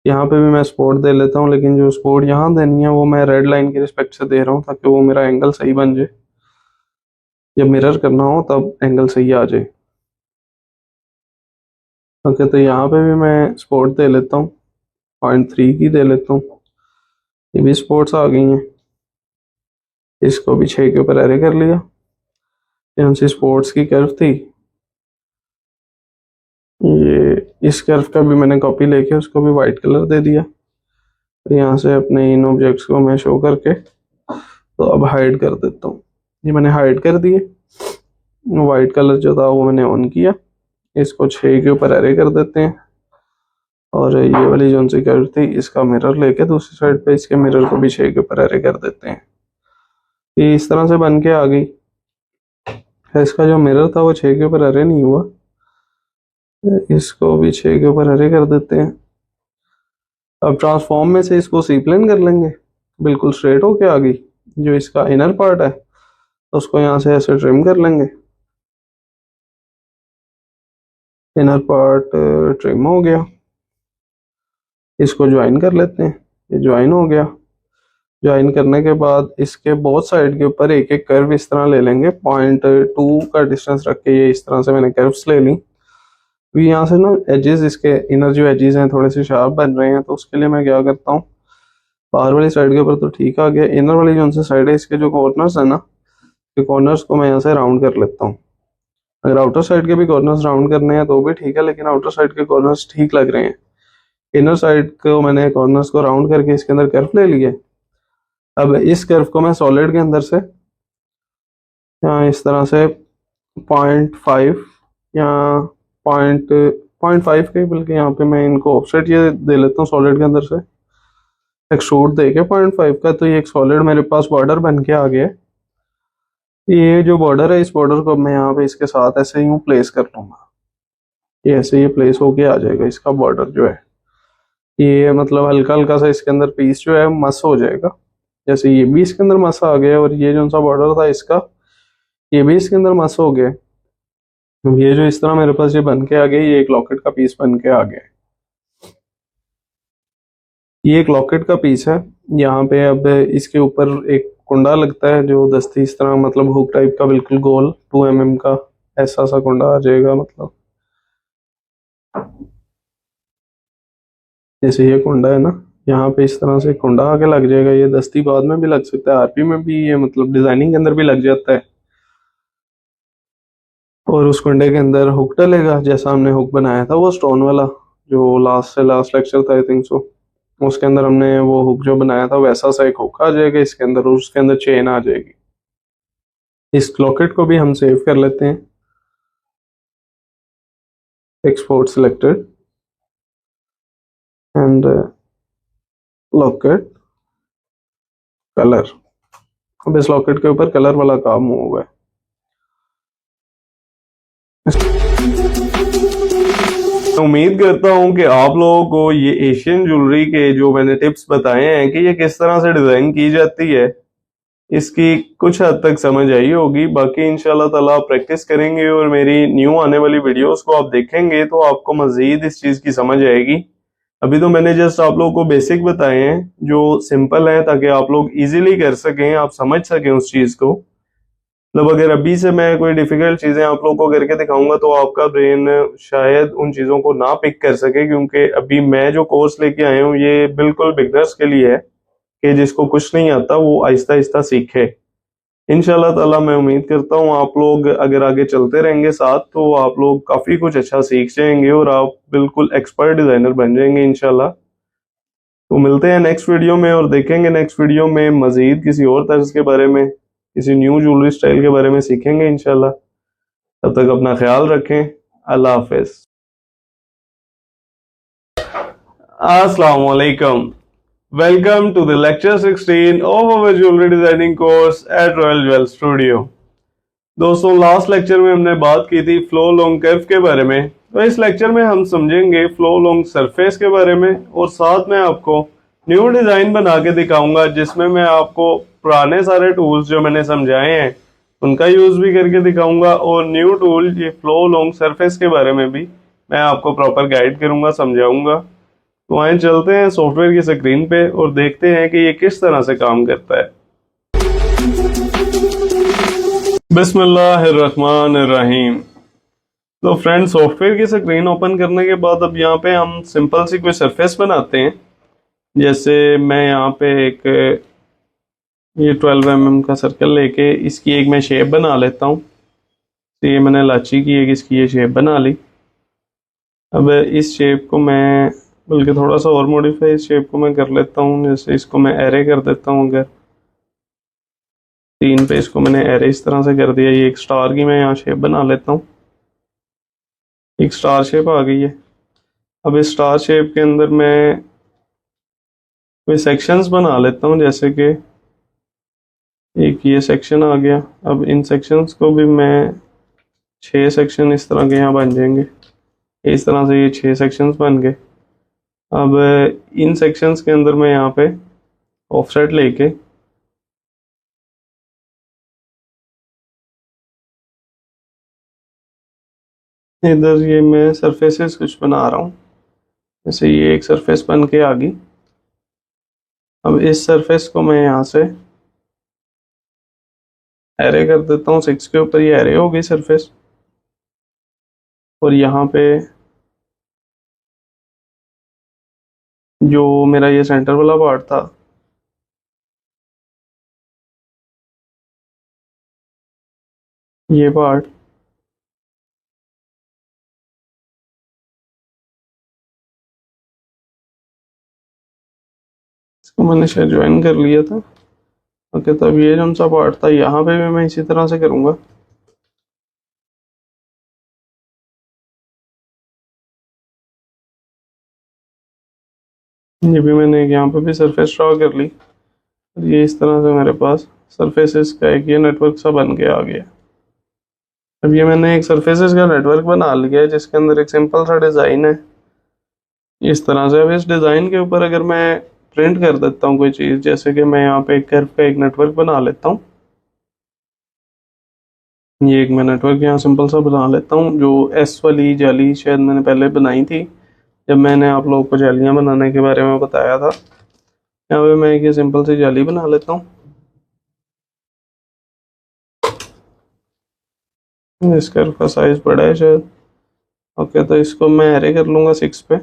यहाँ पे भी मैं सपोर्ट दे लेता हूँ, लेकिन जो सपोर्ट यहाँ देनी है वो मैं रेड लाइन के रिस्पेक्ट से दे रहा हूँ ताकि वो मेरा एंगल सही बन जाए, जब मिरर करना हो तब एंगल सही आ जाए। ओके, तो यहाँ पे भी मैं सपोर्ट दे लेता हूँ, 0.3 की दे लेता हूँ, ये भी सपोर्ट्स आ गई हैं। इसको भी 6 के ऊपर एरे कर लिया। कौन सी स्पोर्ट्स की कर्व थी, ये इस कर्व का भी मैंने कॉपी लेके उसको भी वाइट कलर दे दिया। तो यहाँ से अपने इन ऑब्जेक्ट्स को मैं शो करके तो अब हाइड कर देता हूँ। ये मैंने हाइड कर दिए, वाइट कलर जो था वो मैंने ऑन किया, इसको 6 के ऊपर एरे कर देते हैं। और ये वाली जो सी कर्व थी इसका मिरर लेके दूसरी साइड पे इसके मिरर को भी 6 के ऊपर एरे कर देते हैं। ये इस तरह से बन के आ गई। इसका जो मिरर था वो 6 के ऊपर एरे नहीं हुआ, इसको भी 6 के ऊपर एरे कर देते हैं। अब ट्रांसफॉर्म में से इसको सी प्लेन कर लेंगे, बिल्कुल स्ट्रेट होके आ गई। जो इसका इनर पार्ट है तो उसको यहाँ से ऐसे ट्रिम कर लेंगे, इनर पार्ट ट्रिम हो गया। इसको ज्वाइन कर लेते हैं, ये ज्वाइन हो गया। ज्वाइन करने के बाद इसके बोथ साइड के ऊपर एक एक कर्व इस तरह ले लेंगे, 0.2 का डिस्टेंस रख के ये इस तरह से मैंने कर्व्स ले ली। तो यहाँ से ना एजेस, इसके इनर जो एजेस हैं थोड़े से शार्प बन रहे हैं, तो उसके लिए मैं क्या करता हूँ, बाहर वाली साइड के ऊपर तो ठीक आ गया, इनर वाली जो सी साइड है इसके जो कॉर्नर्स है ना, ये कॉर्नर्स को मैं यहाँ से राउंड कर लेता हूँ। अगर आउटर साइड के भी कॉर्नर्स राउंड करने हैं तो भी ठीक है, लेकिन आउटर साइड के कॉर्नर्स ठीक लग रहे हैं। इनर साइड को मैंने कॉर्नर्स को राउंड करके इसके अंदर कर्व ले लिए। अब इस कर्व को मैं सॉलिड के अंदर से यहाँ इस तरह से 0.5 या 0.5 के, बल्कि यहाँ पे मैं इनको ऑफसेट ये दे लेता हूँ सॉलिड के अंदर से एक्सट्रूड दे के 0.5 का। तो ये एक सॉलिड मेरे पास बॉर्डर बन के आ गया है। ये जो बॉर्डर है इस बॉर्डर को मैं यहाँ पे इसके साथ ऐसे यूँ प्लेस कर लूँगा, ये ऐसे ये प्लेस होके आ जाएगा इसका बॉर्डर जो है। ये मतलब हल्का हल्का सा इसके अंदर पीस जो है मस हो जाएगा, जैसे ये भी इसके अंदर मस आ गया और ये जो सा बॉर्डर था इसका ये भी इसके अंदर मस हो गया। ये जो इस तरह मेरे पास ये बन के आ गया, ये एक लॉकेट का पीस बन के आ गया। ये एक लॉकेट का पीस है। यहाँ पे अब इसके ऊपर एक कुंडा लगता है जो दस्ती इस तरह मतलब हुक टाइप का, बिल्कुल गोल 2 mm का ऐसा सा कुंडा आ जाएगा। मतलब जैसे ये कुंडा है ना, यहाँ पे इस तरह से कुंडा आके लग जाएगा। ये दस्ती बाद में भी लग सकता है, आरपी में भी, ये मतलब डिजाइनिंग के अंदर भी लग जाता है। और उस कुंडे के अंदर हुक डलेगा, जैसा हमने हुक बनाया था वो स्टोन वाला, जो लास्ट से लास्ट लेक्चर था आई थिंक सो, उसके अंदर हमने वो हुक जो बनाया था वैसा सा एक हुक आ जाएगा इसके अंदर, और उसके अंदर चेन आ जाएगी। इस लॉकेट को भी हम सेव कर लेते हैं, export selected and locket colour. अब इस लॉकेट के ऊपर कलर वाला काम हुआ है। उम्मीद करता हूं कि आप लोगों को ये एशियन ज्वेलरी के जो मैंने टिप्स बताए हैं कि ये किस तरह से डिजाइन की जाती है, इसकी कुछ हद तक समझ आई होगी। बाकी इंशाल्लाह ताला आप प्रैक्टिस करेंगे और मेरी न्यू आने वाली वीडियोस को आप देखेंगे तो आपको मजीद इस चीज की समझ आएगी। अभी तो मैंने जस्ट आप लोगों को बेसिक बताए हैं जो सिंपल हैं, ताकि आप लोग इजीली कर सकें, आप समझ सकें उस चीज को। मतलब अगर अभी से मैं कोई डिफिकल्ट चीजें आप लोगों को करके दिखाऊंगा तो आपका ब्रेन शायद उन चीजों को ना पिक कर सके, क्योंकि अभी मैं जो कोर्स लेके आया हूँ ये बिल्कुल बिगनर्स के लिए है कि जिसको कुछ नहीं आता वो आहिस्ता आहिस्ता सीखे। इंशाल्लाह ताला मैं उम्मीद करता हूँ आप लोग अगर आगे चलते रहेंगे साथ तो आप लोग काफी कुछ अच्छा सीख जाएंगे और आप बिल्कुल एक्सपर्ट डिजाइनर बन जाएंगे इंशाल्लाह। तो मिलते हैं नेक्स्ट वीडियो में और देखेंगे नेक्स्ट वीडियो में मजीद किसी और तर्ज के बारे में, किसी न्यू ज्वेलरी स्टाइल के बारे में सीखेंगे इंशाल्लाह। तब तक अपना ख्याल रखें। अल्लाह हाफिज। अस्सलाम वालेकुम। Welcome to the lecture 16 of our jewellery designing course at royal jewel studio. दोस्तों, लास्ट लेक्चर में हमने बात की थी फ्लो लॉन्ग कर्व के बारे में। तो इस लेक्चर में हम समझेंगे फ्लो लॉन्ग सरफेस के बारे में और साथ में आपको न्यू डिजाइन बना के दिखाऊंगा जिसमें मैं आपको पुराने सारे टूल्स जो मैंने समझाए हैं उनका यूज भी करके दिखाऊंगा और न्यू टूल ये फ्लो लॉन्ग सरफेस के बारे में भी मैं आपको प्रॉपर गाइड करूंगा, समझाऊंगा। तो आए चलते हैं सॉफ्टवेयर की स्क्रीन पे और देखते हैं कि ये किस तरह से काम करता है। बिस्मिल्लाहिर्रहमानिर्रहीम। तो फ्रेंड, सॉफ्टवेयर की स्क्रीन ओपन करने के बाद अब यहाँ पे हम सिंपल सी कोई सरफेस बनाते हैं। जैसे मैं यहाँ पे एक ये 12 mm का सर्कल लेके इसकी एक मैं शेप बना लेता हूँ। तो ये मैंने लाची की एक इसकी ये शेप बना ली। अब इस शेप को मैं बल्कि थोड़ा सा और मॉडिफाई इस शेप को मैं कर लेता हूँ। जैसे इसको मैं एरे कर देता हूँ। अगर 3 पे इसको मैंने एरे इस तरह से कर दिया। ये एक स्टार की मैं यहाँ शेप बना लेता हूँ। एक स्टार शेप आ गई है। अब इस स्टार शेप के अंदर मैं कोई सेक्शंस बना लेता हूँ। जैसे कि एक ये सेक्शन आ गया। अब इन सेक्शंस को भी मैं 6 सेक्शन इस तरह के यहाँ बन जाएंगे। इस तरह से ये 6 सेक्शंस बन गए। अब इन सेक्शंस के अंदर मैं यहाँ पे ऑफसेट लेके इधर ये मैं सरफेसेस कुछ बना रहा हूँ। जैसे ये एक सरफेस बन के आ गई। अब इस सरफेस को मैं यहाँ से एरे कर देता हूँ। 6 के ऊपर ये एरे हो गई सरफेस। और यहाँ पे जो मेरा ये सेंटर वाला पार्ट था ये पार्ट इसको मैंने शायद ज्वाइन कर लिया था। ओके, तब ये जो सा पार्ट था यहाँ पे भी मैं इसी तरह से करूँगा। ये भी मैंने यहाँ पे भी सरफेस ड्रॉ कर ली। ये इस तरह से मेरे पास सरफेसेस का एक ये नेटवर्क सा बन के आ गया। अब ये मैंने एक सरफेसेस का नेटवर्क बना लिया है जिसके अंदर एक सिंपल सा डिज़ाइन है इस तरह से। अब इस डिज़ाइन के ऊपर अगर मैं प्रिंट कर देता हूँ कोई चीज़, जैसे कि मैं यहाँ पे एक कर्व का एक नेटवर्क बना लेता हूँ। ये एक मैं नेटवर्क यहाँ सिंपल सा बना लेता हूँ। जो एस वाली जाली शायद मैंने पहले बनाई थी जब मैंने आप लोगों को जालियाँ बनाने के बारे में बताया था। यहाँ पे मैं एक सिंपल सी जाली बना लेता हूँ। इस कर्व का साइज बड़ा है शायद। ओके, तो इसको मैं एरे कर लूँगा 6 पे।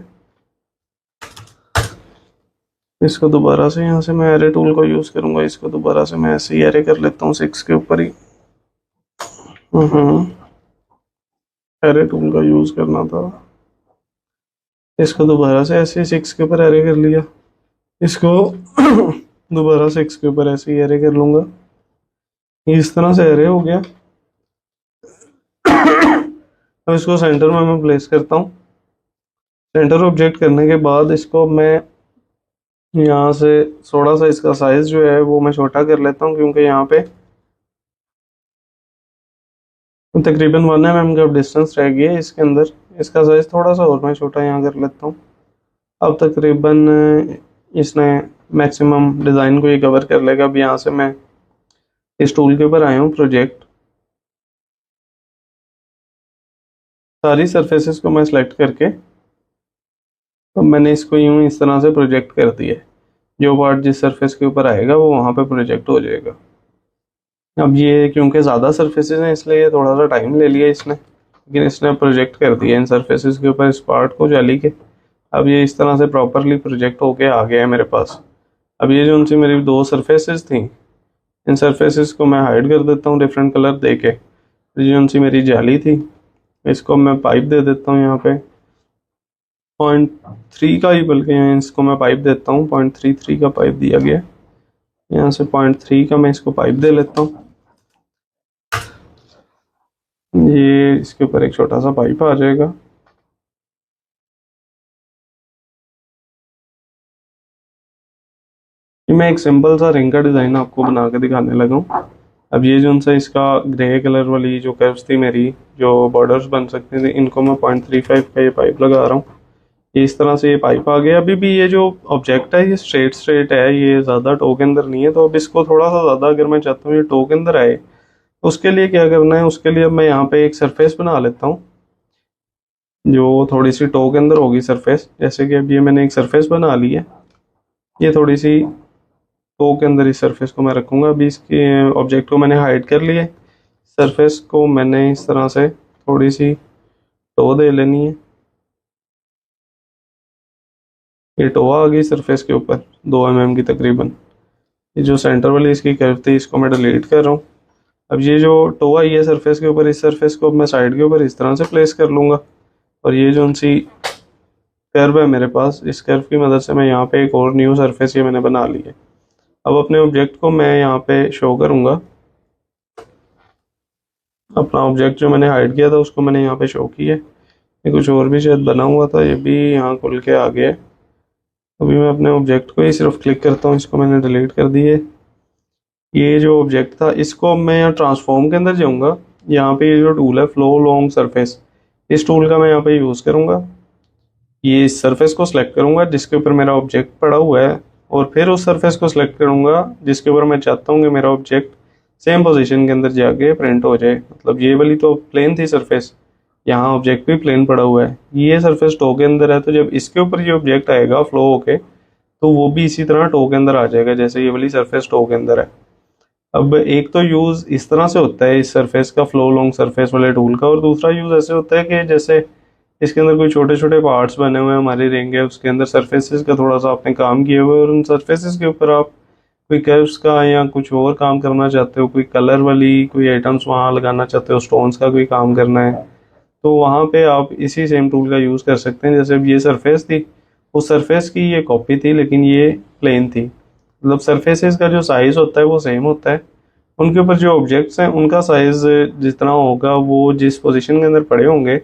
इसको दोबारा से यहाँ से मैं एरे टूल को यूज़ करूँगा। इसको दोबारा से मैं ऐसे ही एरे कर लेता हूँ 6 के ऊपर ही। एरे टूल का यूज़ करना था। इसको दोबारा से ऐसे 6 के ऊपर एरे कर लिया। इसको दोबारा 6 के ऊपर ऐसे ही एरे कर लूँगा। इस तरह से एरे हो गया। अब इसको सेंटर में मैं प्लेस करता हूँ। सेंटर ऑब्जेक्ट करने के बाद इसको मैं यहाँ से थोड़ा सा इसका साइज जो है वो मैं छोटा कर लेता हूँ, क्योंकि यहाँ पे तकरीबन 1 mm का डिस्टेंस रह गया है इसके अंदर। इसका साइज थोड़ा सा और मैं छोटा यहाँ कर लेता हूँ। अब तकरीबन इसने मैक्सिमम डिज़ाइन को ये कवर कर लेगा। अब यहाँ से मैं इस टूल के ऊपर आया हूँ, प्रोजेक्ट। सारी सरफेसेस को मैं सेलेक्ट करके तो मैंने इसको यूं इस तरह से प्रोजेक्ट कर दिया। जो पार्ट जिस सरफेस के ऊपर आएगा वो वहाँ पे प्रोजेक्ट हो जाएगा। अब ये क्योंकि ज़्यादा सरफेसेस हैं इसलिए ये थोड़ा सा टाइम ले लिया इसने, लेकिन इसने प्रोजेक्ट कर दिया इन सरफेसेस के ऊपर इस पार्ट को जाली के। अब ये इस तरह से प्रॉपरली प्रोजेक्ट होके आ गया है मेरे पास। अब ये जो उनसी मेरी 2 सरफेसेस थी, इन सरफेसेस को मैं हाइड कर देता हूँ डिफरेंट कलर दे के। ये जो उनसी मेरी जाली थी इसको मैं पाइप दे देता हूँ यहाँ पे। 0.3 का ही, बल्कि इसको मैं पाइप देता हूँ। 0.33 का पाइप दिया गया है, यहाँ से 0.3 का मैं इसको पाइप दे लेता हूँ। ये इसके ऊपर एक छोटा सा पाइप आ जाएगा। ये मैं एक सिंपल सा रिंग का डिज़ाइन आपको बना के दिखाने लगा हूँ। अब ये जो उनसे इसका ग्रे कलर वाली जो कर्व्स थी मेरी, जो बॉर्डर्स बन सकते थे, इनको मैं 0.35 का ये पाइप लगा रहा हूँ। ये इस तरह से ये पाइप आ गया। अभी भी ये जो ऑब्जेक्ट है ये स्ट्रेट स्ट्रेट है, ये ज़्यादा टो के अंदर नहीं है। तो अब इसको थोड़ा सा ज़्यादा अगर मैं चाहता हूँ ये टो के अंदर आए, तो उसके लिए क्या करना है, उसके लिए अब मैं यहाँ पे एक सरफेस बना लेता हूँ जो थोड़ी सी टो के अंदर होगी सरफेस। जैसे कि अब ये मैंने एक सरफेस बना ली है, ये थोड़ी सी टो के अंदर इस सरफेस को मैं रखूँगा। अभी इसके ऑब्जेक्ट को मैंने हाइड कर लिया है, सरफेस को मैंने इस तरह से थोड़ी सी टो दे लेनी है। ये टो आ गई सरफेस के ऊपर 2 mm की तकरीबन। ये जो सेंटर वाली इसकी कर्व थी इसको मैं डिलीट कर रहा हूँ। अब ये जो टो आई है सरफेस के ऊपर, इस सरफेस को अब मैं साइड के ऊपर इस तरह से प्लेस कर लूँगा। और ये जो उनसी कर्व है मेरे पास, इस कर्व की मदद से मैं यहाँ पे एक और न्यू सरफेस ये मैंने बना ली है। अब अपने ऑब्जेक्ट को मैं यहाँ पे शो करूँगा। अपना ऑब्जेक्ट जो मैंने हाइड किया था उसको मैंने यहाँ पे शो किया है। ये कुछ और भी शायद बना हुआ था, ये भी यहाँ खुल के आ गया है। अभी मैं अपने ऑब्जेक्ट को ही सिर्फ क्लिक करता हूँ, इसको मैंने डिलीट कर दिए। ये जो ऑब्जेक्ट था इसको मैं यहाँ ट्रांसफॉर्म के अंदर जाऊँगा। यहाँ पे ये जो टूल है फ्लो लॉन्ग सरफेस, इस टूल का मैं यहाँ पे यूज़ करूँगा। ये इस सरफेस को सिलेक्ट करूँगा जिसके ऊपर मेरा ऑब्जेक्ट पड़ा हुआ है, और फिर उस सरफेस को सिलेक्ट करूँगा जिसके ऊपर मैं चाहता हूँ कि मेरा ऑब्जेक्ट सेम पोजीशन के अंदर जाके प्रिंट हो जाए। मतलब ये वाली तो प्लेन थी सरफेस, यहाँ ऑब्जेक्ट भी प्लेन पड़ा हुआ है। ये सरफेस टो के अंदर है, तो जब इसके ऊपर ये ऑब्जेक्ट आएगा फ्लो होके, तो वो भी इसी तरह टो के अंदर आ जाएगा जैसे ये वाली सरफेस टो के अंदर है। अब एक तो यूज़ इस तरह से होता है इस सरफेस का, फ्लो लॉन्ग सरफेस वाले टूल का, और दूसरा यूज़ ऐसे होता है कि जैसे इसके अंदर कोई छोटे छोटे पार्ट्स बने हुए हैं, हमारी रिंग है उसके अंदर सरफेसेस का थोड़ा सा आपने काम किया हुआ है, और उन सरफेसेस के ऊपर आप कोई कर्व्स का या कुछ और काम करना चाहते हो, कोई कलर वाली कोई आइटम्स वहाँ लगाना चाहते हो, स्टोन्स का कोई काम करना है, तो वहाँ पे आप इसी सेम टूल का यूज़ कर सकते हैं। जैसे अब ये सरफेस थी, उस सरफेस की ये कॉपी थी लेकिन ये प्लेन थी। मतलब सरफेसेस का जो साइज़ होता है वो सेम होता है, उनके ऊपर जो ऑब्जेक्ट्स हैं उनका साइज़ जितना होगा, वो जिस पोजीशन के अंदर पड़े होंगे,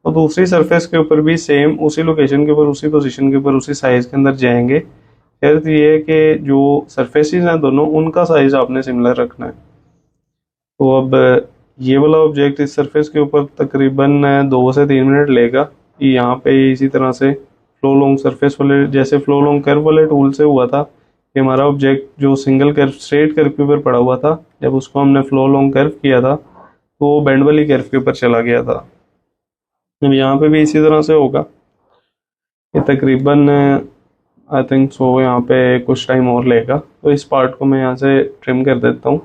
और दूसरी सरफेस के ऊपर भी सेम उसी लोकेशन के ऊपर, उसी पोजीशन के ऊपर, उसी साइज़ के अंदर जाएंगे। खैर ये है कि जो सरफेसेस हैं दोनों, उनका साइज़ आपने सिमिलर रखना है। तो अब ये वाला ऑब्जेक्ट इस सरफेस के ऊपर तकरीबन 2 से 3 मिनट लेगा। यहाँ पे इसी तरह से फ्लो लॉन्ग सरफेस वाले, जैसे फ्लो लॉन्ग कर्व वाले टूल से हुआ था कि हमारा ऑब्जेक्ट जो सिंगल कर्व स्ट्रेट कर्व के ऊपर पड़ा हुआ था, जब उसको हमने फ्लो लॉन्ग कर्व किया था तो वो बेंड वाली कर्व के ऊपर चला गया था। अब यहाँ पे भी इसी तरह से होगा। ये तकरीबन आई थिंक सो यहाँ पे कुछ टाइम और लेगा, तो इस पार्ट को मैं यहाँ से ट्रिम कर देता हूँ,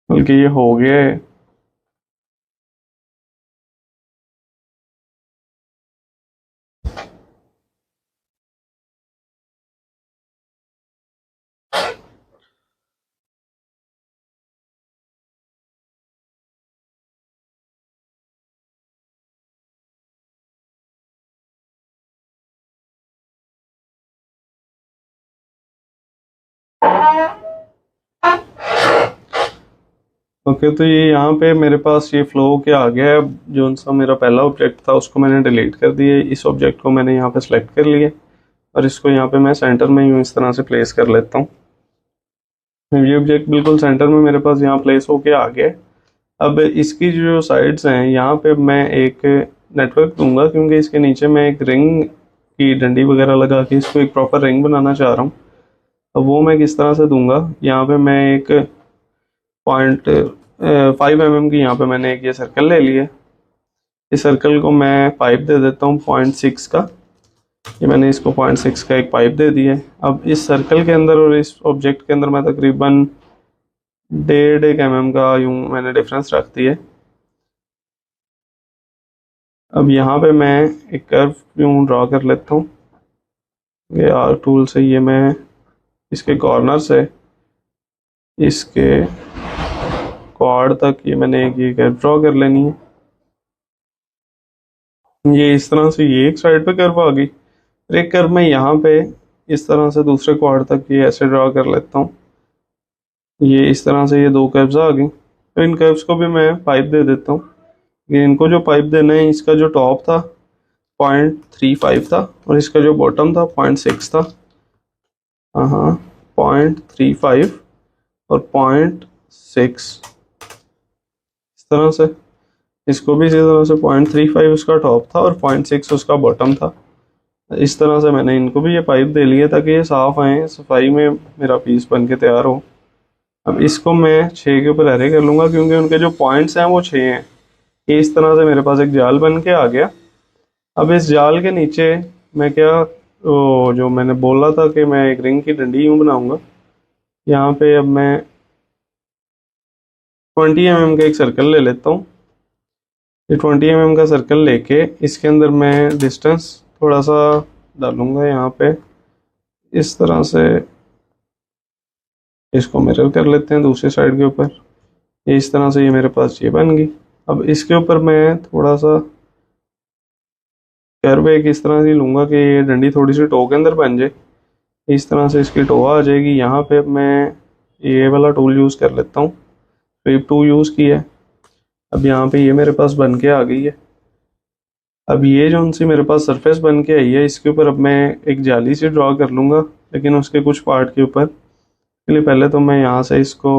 बल्कि ये हो गया है। ओके, तो ये यहाँ पे मेरे पास ये फ्लो के आ गया है। जो सा मेरा पहला ऑब्जेक्ट था उसको मैंने डिलीट कर दिया, इस ऑब्जेक्ट को मैंने यहाँ पे सेलेक्ट कर लिया, और इसको यहाँ पे मैं सेंटर में यूँ इस तरह से प्लेस कर लेता हूँ। ये ऑब्जेक्ट बिल्कुल सेंटर में मेरे पास यहाँ प्लेस होके आ गया है। अब इसकी जो साइड्स हैं यहाँ पे मैं एक नेटवर्क दूंगा, क्योंकि इसके नीचे मैं एक रिंग की डंडी वगैरह लगा के इसको एक प्रॉपर रिंग बनाना चाह रहा हूँ। अब वो मैं किस तरह से दूंगा, यहाँ पे मैं एक 0.5 mm की यहाँ पे मैंने एक ये सर्कल ले लिया। इस सर्कल को मैं पाइप दे देता हूँ 0.6 का। ये मैंने इसको 0.6 का एक पाइप दे दिया है। अब इस सर्कल के अंदर और इस ऑब्जेक्ट के अंदर मैं तकरीबन 1.5 mm का यूँ मैंने डिफरेंस रख दिया है। अब यहाँ पे मैं एक कर्व यूँ ड्रॉ कर लेता हूँ। ये आर टूल से ये मैं इसके कॉर्नर से इसके क्वाड तक ये मैंने एक ये कर्व ड्रॉ कर लेनी है। ये इस तरह से ये एक साइड पे कर्व आ गई, फिर एक कर्व मैं यहाँ पे इस तरह से दूसरे क्वाड तक ये ऐसे ड्रा कर लेता हूँ। ये इस तरह से ये दो कर्व्स आ गई। तो इन कर्व्स को भी मैं पाइप दे देता हूँ। ये इनको जो पाइप देना है, इसका जो टॉप था 0.35 था और इसका जो बॉटम था 0.6 था। हाँ, 0.35 और 0.6 इस तरह से। इसको भी इसी तरह से 0.35 उसका टॉप था और 0.6 उसका बॉटम था। इस तरह से मैंने इनको भी ये पाइप दे लिया ताकि ये साफ आए, सफाई में मेरा पीस बन के तैयार हो। अब इसको मैं 6 के ऊपर एरे कर लूँगा क्योंकि उनके जो पॉइंट्स हैं वो 6 हैं। ये इस तरह से मेरे पास एक जाल बन के आ गया। अब इस जाल के नीचे मैं क्या, जो मैंने बोला था कि मैं एक रिंग की डंडी यूँ बनाऊँगा, यहाँ पे अब मैं 20 mm का एक सर्कल ले लेता हूँ। ये 20 mm का सर्कल लेके इसके अंदर मैं डिस्टेंस थोड़ा सा डालूंगा यहाँ पे, इस तरह से इसको मिरर कर लेते हैं दूसरी साइड के ऊपर। ये इस तरह से ये मेरे पास ये बन गई। अब इसके ऊपर मैं थोड़ा सा कर्व एक इस तरह से लूँगा कि ये डंडी थोड़ी सी टो के अंदर बन जाए। इस तरह से इसकी टो आ जाएगी। यहाँ पे मैं ये वाला टूल यूज़ कर लेता हूँ, स्वीप टूल यूज़ किया है। अब यहाँ पे ये मेरे पास बन के आ गई है। अब ये जो उनसी मेरे पास सरफेस बन के आई है, इसके ऊपर अब मैं एक जाली से ड्रॉ कर लूँगा, लेकिन उसके कुछ पार्ट के ऊपर। इसलिए पहले तो मैं यहाँ से इसको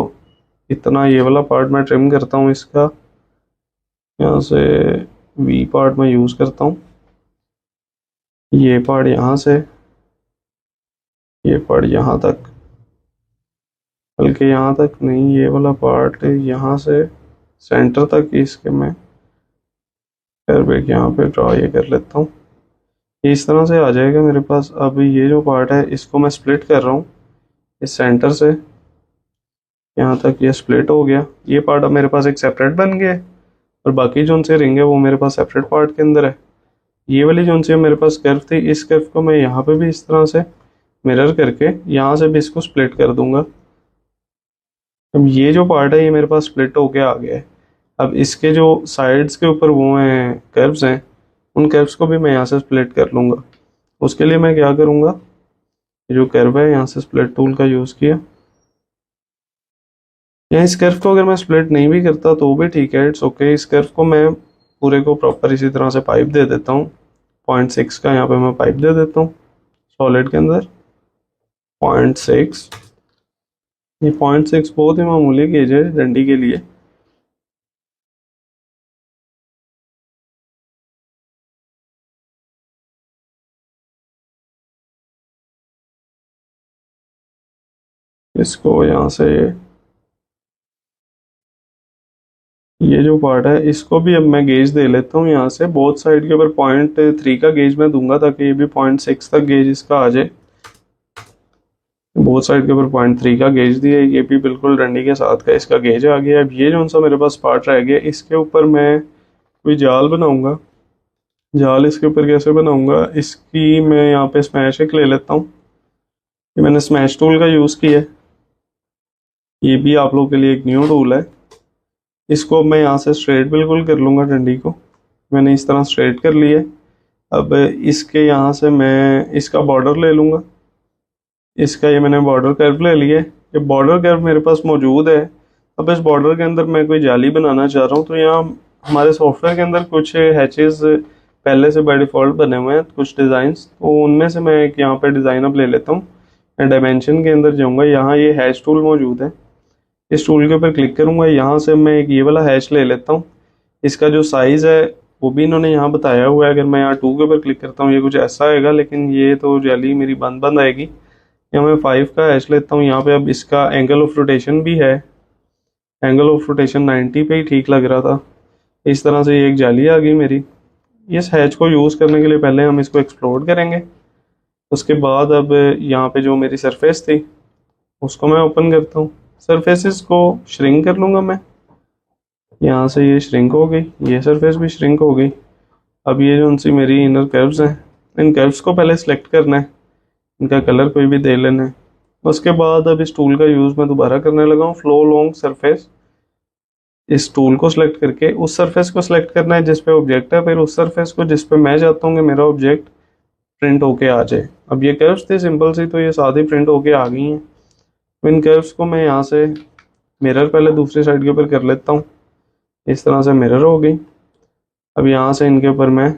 इतना ये वाला पार्ट मैं ट्रिम करता हूँ इसका, यहाँ से वी पार्ट मैं यूज़ करता हूँ। ये पार्ट यहाँ से, ये पार्ट यहाँ तक, बल्कि यहाँ तक नहीं, ये वाला पार्ट यहाँ से सेंटर तक इसके मैं कर्व एक यहाँ पे ड्रॉ ये कर लेता हूँ। इस तरह से आ जाएगा मेरे पास। अब ये जो पार्ट है इसको मैं स्प्लिट कर रहा हूँ इस सेंटर से यहाँ तक, ये स्प्लिट हो गया। ये पार्ट अब मेरे पास एक सेपरेट बन गया है और बाकी जो उनसे रिंग है वो मेरे पास सेपरेट पार्ट के अंदर है। ये वाली जो उनसे मेरे पास कर्व थी, इस कर्व को मैं यहाँ पे भी इस तरह से मिरर करके यहाँ से भी इसको स्प्लिट कर दूंगा। अब ये जो पार्ट है ये मेरे पास स्प्लिट होके आ गया है। अब इसके जो साइड्स के ऊपर वो हैं कर्व्स हैं, उन कर्व्स को भी मैं यहाँ से स्प्लिट कर लूँगा। उसके लिए मैं क्या करूँगा, जो कर्व है यहाँ से स्प्लिट टूल का यूज़ किया। या इस कर्व को अगर मैं स्प्लिट नहीं भी करता तो भी ठीक है, इट्स ओके। इस कर्व को मैं पूरे को प्रॉपर इसी तरह से पाइप दे देता हूँ। 0.6 का यहाँ पे मैं पाइप दे देता हूँ सॉलिड के अंदर। 0.6, ये 0.6 बहुत ही मामूली गेज है डंडी के लिए। इसको यहाँ से ये जो पार्ट है इसको भी अब मैं गेज दे लेता हूँ यहाँ से। बोथ साइड के ऊपर 0.3 का गेज मैं दूंगा ताकि ये भी 0.6 तक गेज इसका आ जाए। बोथ साइड के ऊपर 0.3 का गेज दिया, ये भी बिल्कुल डंडी के साथ का इसका गेज आ गया। अब ये जो सा मेरे पास पार्ट रह गया, इसके ऊपर मैं कोई जाल बनाऊंगा। जाल इसके ऊपर कैसे बनाऊंगा, इसकी मैं यहाँ पे स्मैश एक ले लेता हूँ। ये मैंने स्मैश टूल का यूज़ किया है, ये भी आप लोगों के लिए एक न्यू टूल है। इसको मैं यहाँ से स्ट्रेट बिल्कुल कर लूँगा, डंडी को मैंने इस तरह स्ट्रेट कर लिया। अब इसके यहाँ से मैं इसका बॉर्डर ले लूँगा। इसका ये मैंने बॉर्डर कर्व ले लिया। ये बॉर्डर कर्व मेरे पास मौजूद है। अब इस बॉर्डर के अंदर मैं कोई जाली बनाना चाह रहा हूँ, तो यहाँ हमारे सॉफ्टवेयर के अंदर कुछ हैचेस पहले से बाय डिफ़ॉल्ट बने हुए हैं, कुछ डिज़ाइंस, तो उनमें से मैं एक यहाँ पे डिज़ाइन अब ले लेता हूँ। मैं डायमेंशन के अंदर जाऊँगा, यहाँ ये हैच टूल मौजूद है। इस टूल के ऊपर क्लिक करूँगा, यहाँ से मैं एक ये वाला हैच ले लेता हूँ। इसका जो साइज़ है वो भी इन्होंने यहाँ बताया हुआ है। अगर मैं यहाँ 2 के ऊपर क्लिक करता हूँ ये कुछ ऐसा आएगा, लेकिन ये तो जाली मेरी बंद बंद आएगी। यहाँ मैं 5 का हैच लेता हूँ। यहाँ पे अब इसका एंगल ऑफ रोटेशन भी है, एंगल ऑफ रोटेशन 90 पे ही ठीक लग रहा था। इस तरह से ये एक जाली आ गई मेरी। इस हैच को यूज़ करने के लिए पहले हम इसको एक्सप्लोर करेंगे, उसके बाद अब यहाँ पे जो मेरी सरफेस थी उसको मैं ओपन करता हूँ। सरफेसेस को श्रिंक कर लूँगा मैं, यहाँ से ये श्रिंक हो गई, ये सरफेस भी श्रिंक हो गई। अब ये जो उनसी मेरी इनर कर्व्स हैं, इन कर्व्स को पहले सिलेक्ट करना है, इनका कलर कोई भी दे लेना है। उसके बाद अब इस टूल का यूज़ मैं दोबारा करने लगा हूँ, फ्लो लॉन्ग सरफेस। इस टूल को सिलेक्ट करके उस सरफेस को सिलेक्ट करना है जिस पे ऑब्जेक्ट है, फिर उस सरफेस को जिस पे मैं चाहता हूँ कि मेरा ऑब्जेक्ट प्रिंट होके आ जाए। अब ये कर्व्स थे सिंपल सी, तो ये सादी प्रिंट होके आ गई हैं। तो इन कर्व्स को मैं यहाँ से मिरर पहले दूसरी साइड के ऊपर कर लेता हूँ। इस तरह से मिरर हो गई। अब यहाँ से इनके ऊपर मैं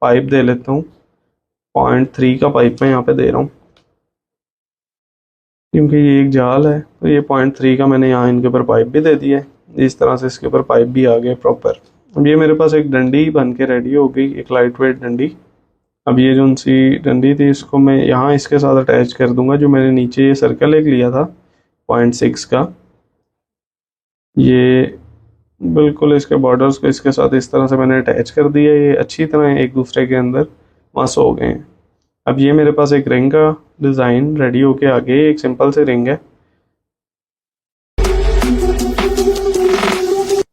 पाइप दे लेता हूँ। 0.3 का पाइप मैं यहाँ पे दे रहा हूँ क्योंकि ये एक जाल है, तो ये 0.3 का मैंने यहाँ इनके ऊपर पाइप भी दे दिया है। इस तरह से इसके ऊपर पाइप भी आ गए प्रॉपर। अब ये मेरे पास एक डंडी बन के रेडी हो गई, एक लाइट वेट डंडी। अब ये जो उनसी डंडी थी इसको मैं यहाँ इसके साथ अटैच कर दूंगा, जो मैंने नीचे ये सर्कल एक लिया था 0.6 का। ये बिल्कुल इसके बॉर्डर्स को इसके साथ इस तरह से मैंने अटैच कर दिया। ये अच्छी तरह एक दूसरे के अंदर मस हो गए हैं। अब ये मेरे पास एक रिंग का डिज़ाइन रेडी होके आ गई। एक सिंपल सी रिंग है।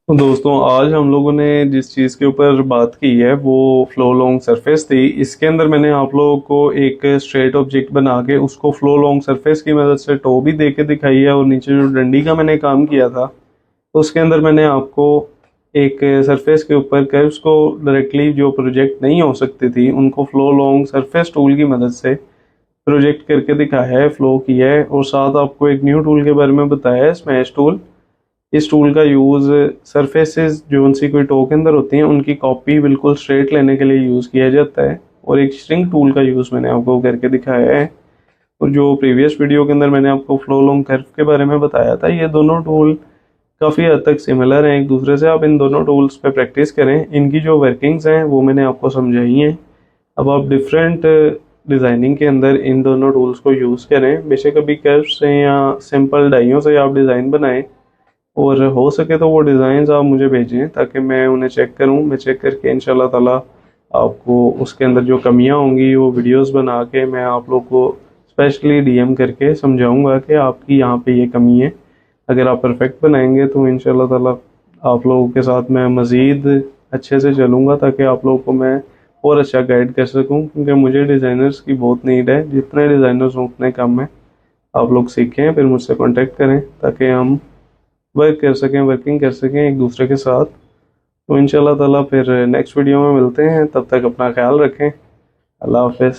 तो दोस्तों आज हम लोगों ने जिस चीज़ के ऊपर बात की है वो फ्लो लॉन्ग सरफेस थी। इसके अंदर मैंने आप लोगों को एक स्ट्रेट ऑब्जेक्ट बना के उसको फ्लो लॉन्ग सरफेस की मदद से टो भी दे के दिखाई है, और नीचे जो डंडी का मैंने काम किया था उसके अंदर मैंने आपको एक सरफेस के ऊकर कर्व्स को डायरेक्टली जो प्रोजेक्ट नहीं हो सकती थी उनको फ्लो लॉन्ग सरफेस टूल की मदद से प्रोजेक्ट करके दिखाया है, फ्लो किया है। और साथ आपको एक न्यू टूल के बारे में बताया है, स्मैश टूल। इस टूल का यूज़ सरफेसेस जो उनसी कोई टो के अंदर होती हैं उनकी कॉपी बिल्कुल स्ट्रेट लेने के लिए यूज़ किया जाता है। और एक श्रिंक टूल का यूज़ मैंने आपको करके दिखाया है। और जो प्रीवियस वीडियो के अंदर मैंने आपको फ्लो लॉन्ग कर्व के बारे में बताया था, ये दोनों टूल काफ़ी हद तक सिमिलर हैं एक दूसरे से। आप इन दोनों टूल्स पे प्रैक्टिस करें। इनकी जो वर्किंग्स हैं वो मैंने आपको समझाई हैं। अब आप डिफरेंट डिज़ाइनिंग के अंदर इन दोनों टूल्स को यूज़ करें। बेशक अभी कर्व से या सिंपल डाइयों से आप डिज़ाइन बनाएं, और हो सके तो वो डिज़ाइंस आप मुझे भेजें ताकि मैं उन्हें चेक करूं। मैं चेक करके इंशाल्लाह ताला आपको उसके अंदर जो कमियां होंगी वो वीडियोस बना के मैं आप लोग को स्पेशली डीएम करके समझाऊंगा कि आपकी यहाँ पे ये कमी है। अगर आप परफेक्ट बनाएंगे तो इंशाल्लाह ताला आप लोगों के साथ मैं मज़ीद अच्छे से चलूँगा ताकि आप लोगों को मैं और अच्छा गाइड कर सकूँ, क्योंकि मुझे डिज़ाइनर्स की बहुत नीड है। जितने डिज़ाइनर्स हों उतने कम है। आप लोग सीखें, फिर मुझसे कॉन्टेक्ट करें ताकि हम वर्क कर सकें, वर्किंग कर सकें एक दूसरे के साथ। तो इंशाल्लाह ताला फिर नेक्स्ट वीडियो में मिलते हैं। तब तक अपना ख्याल रखें। अल्लाह हाफ़िज़।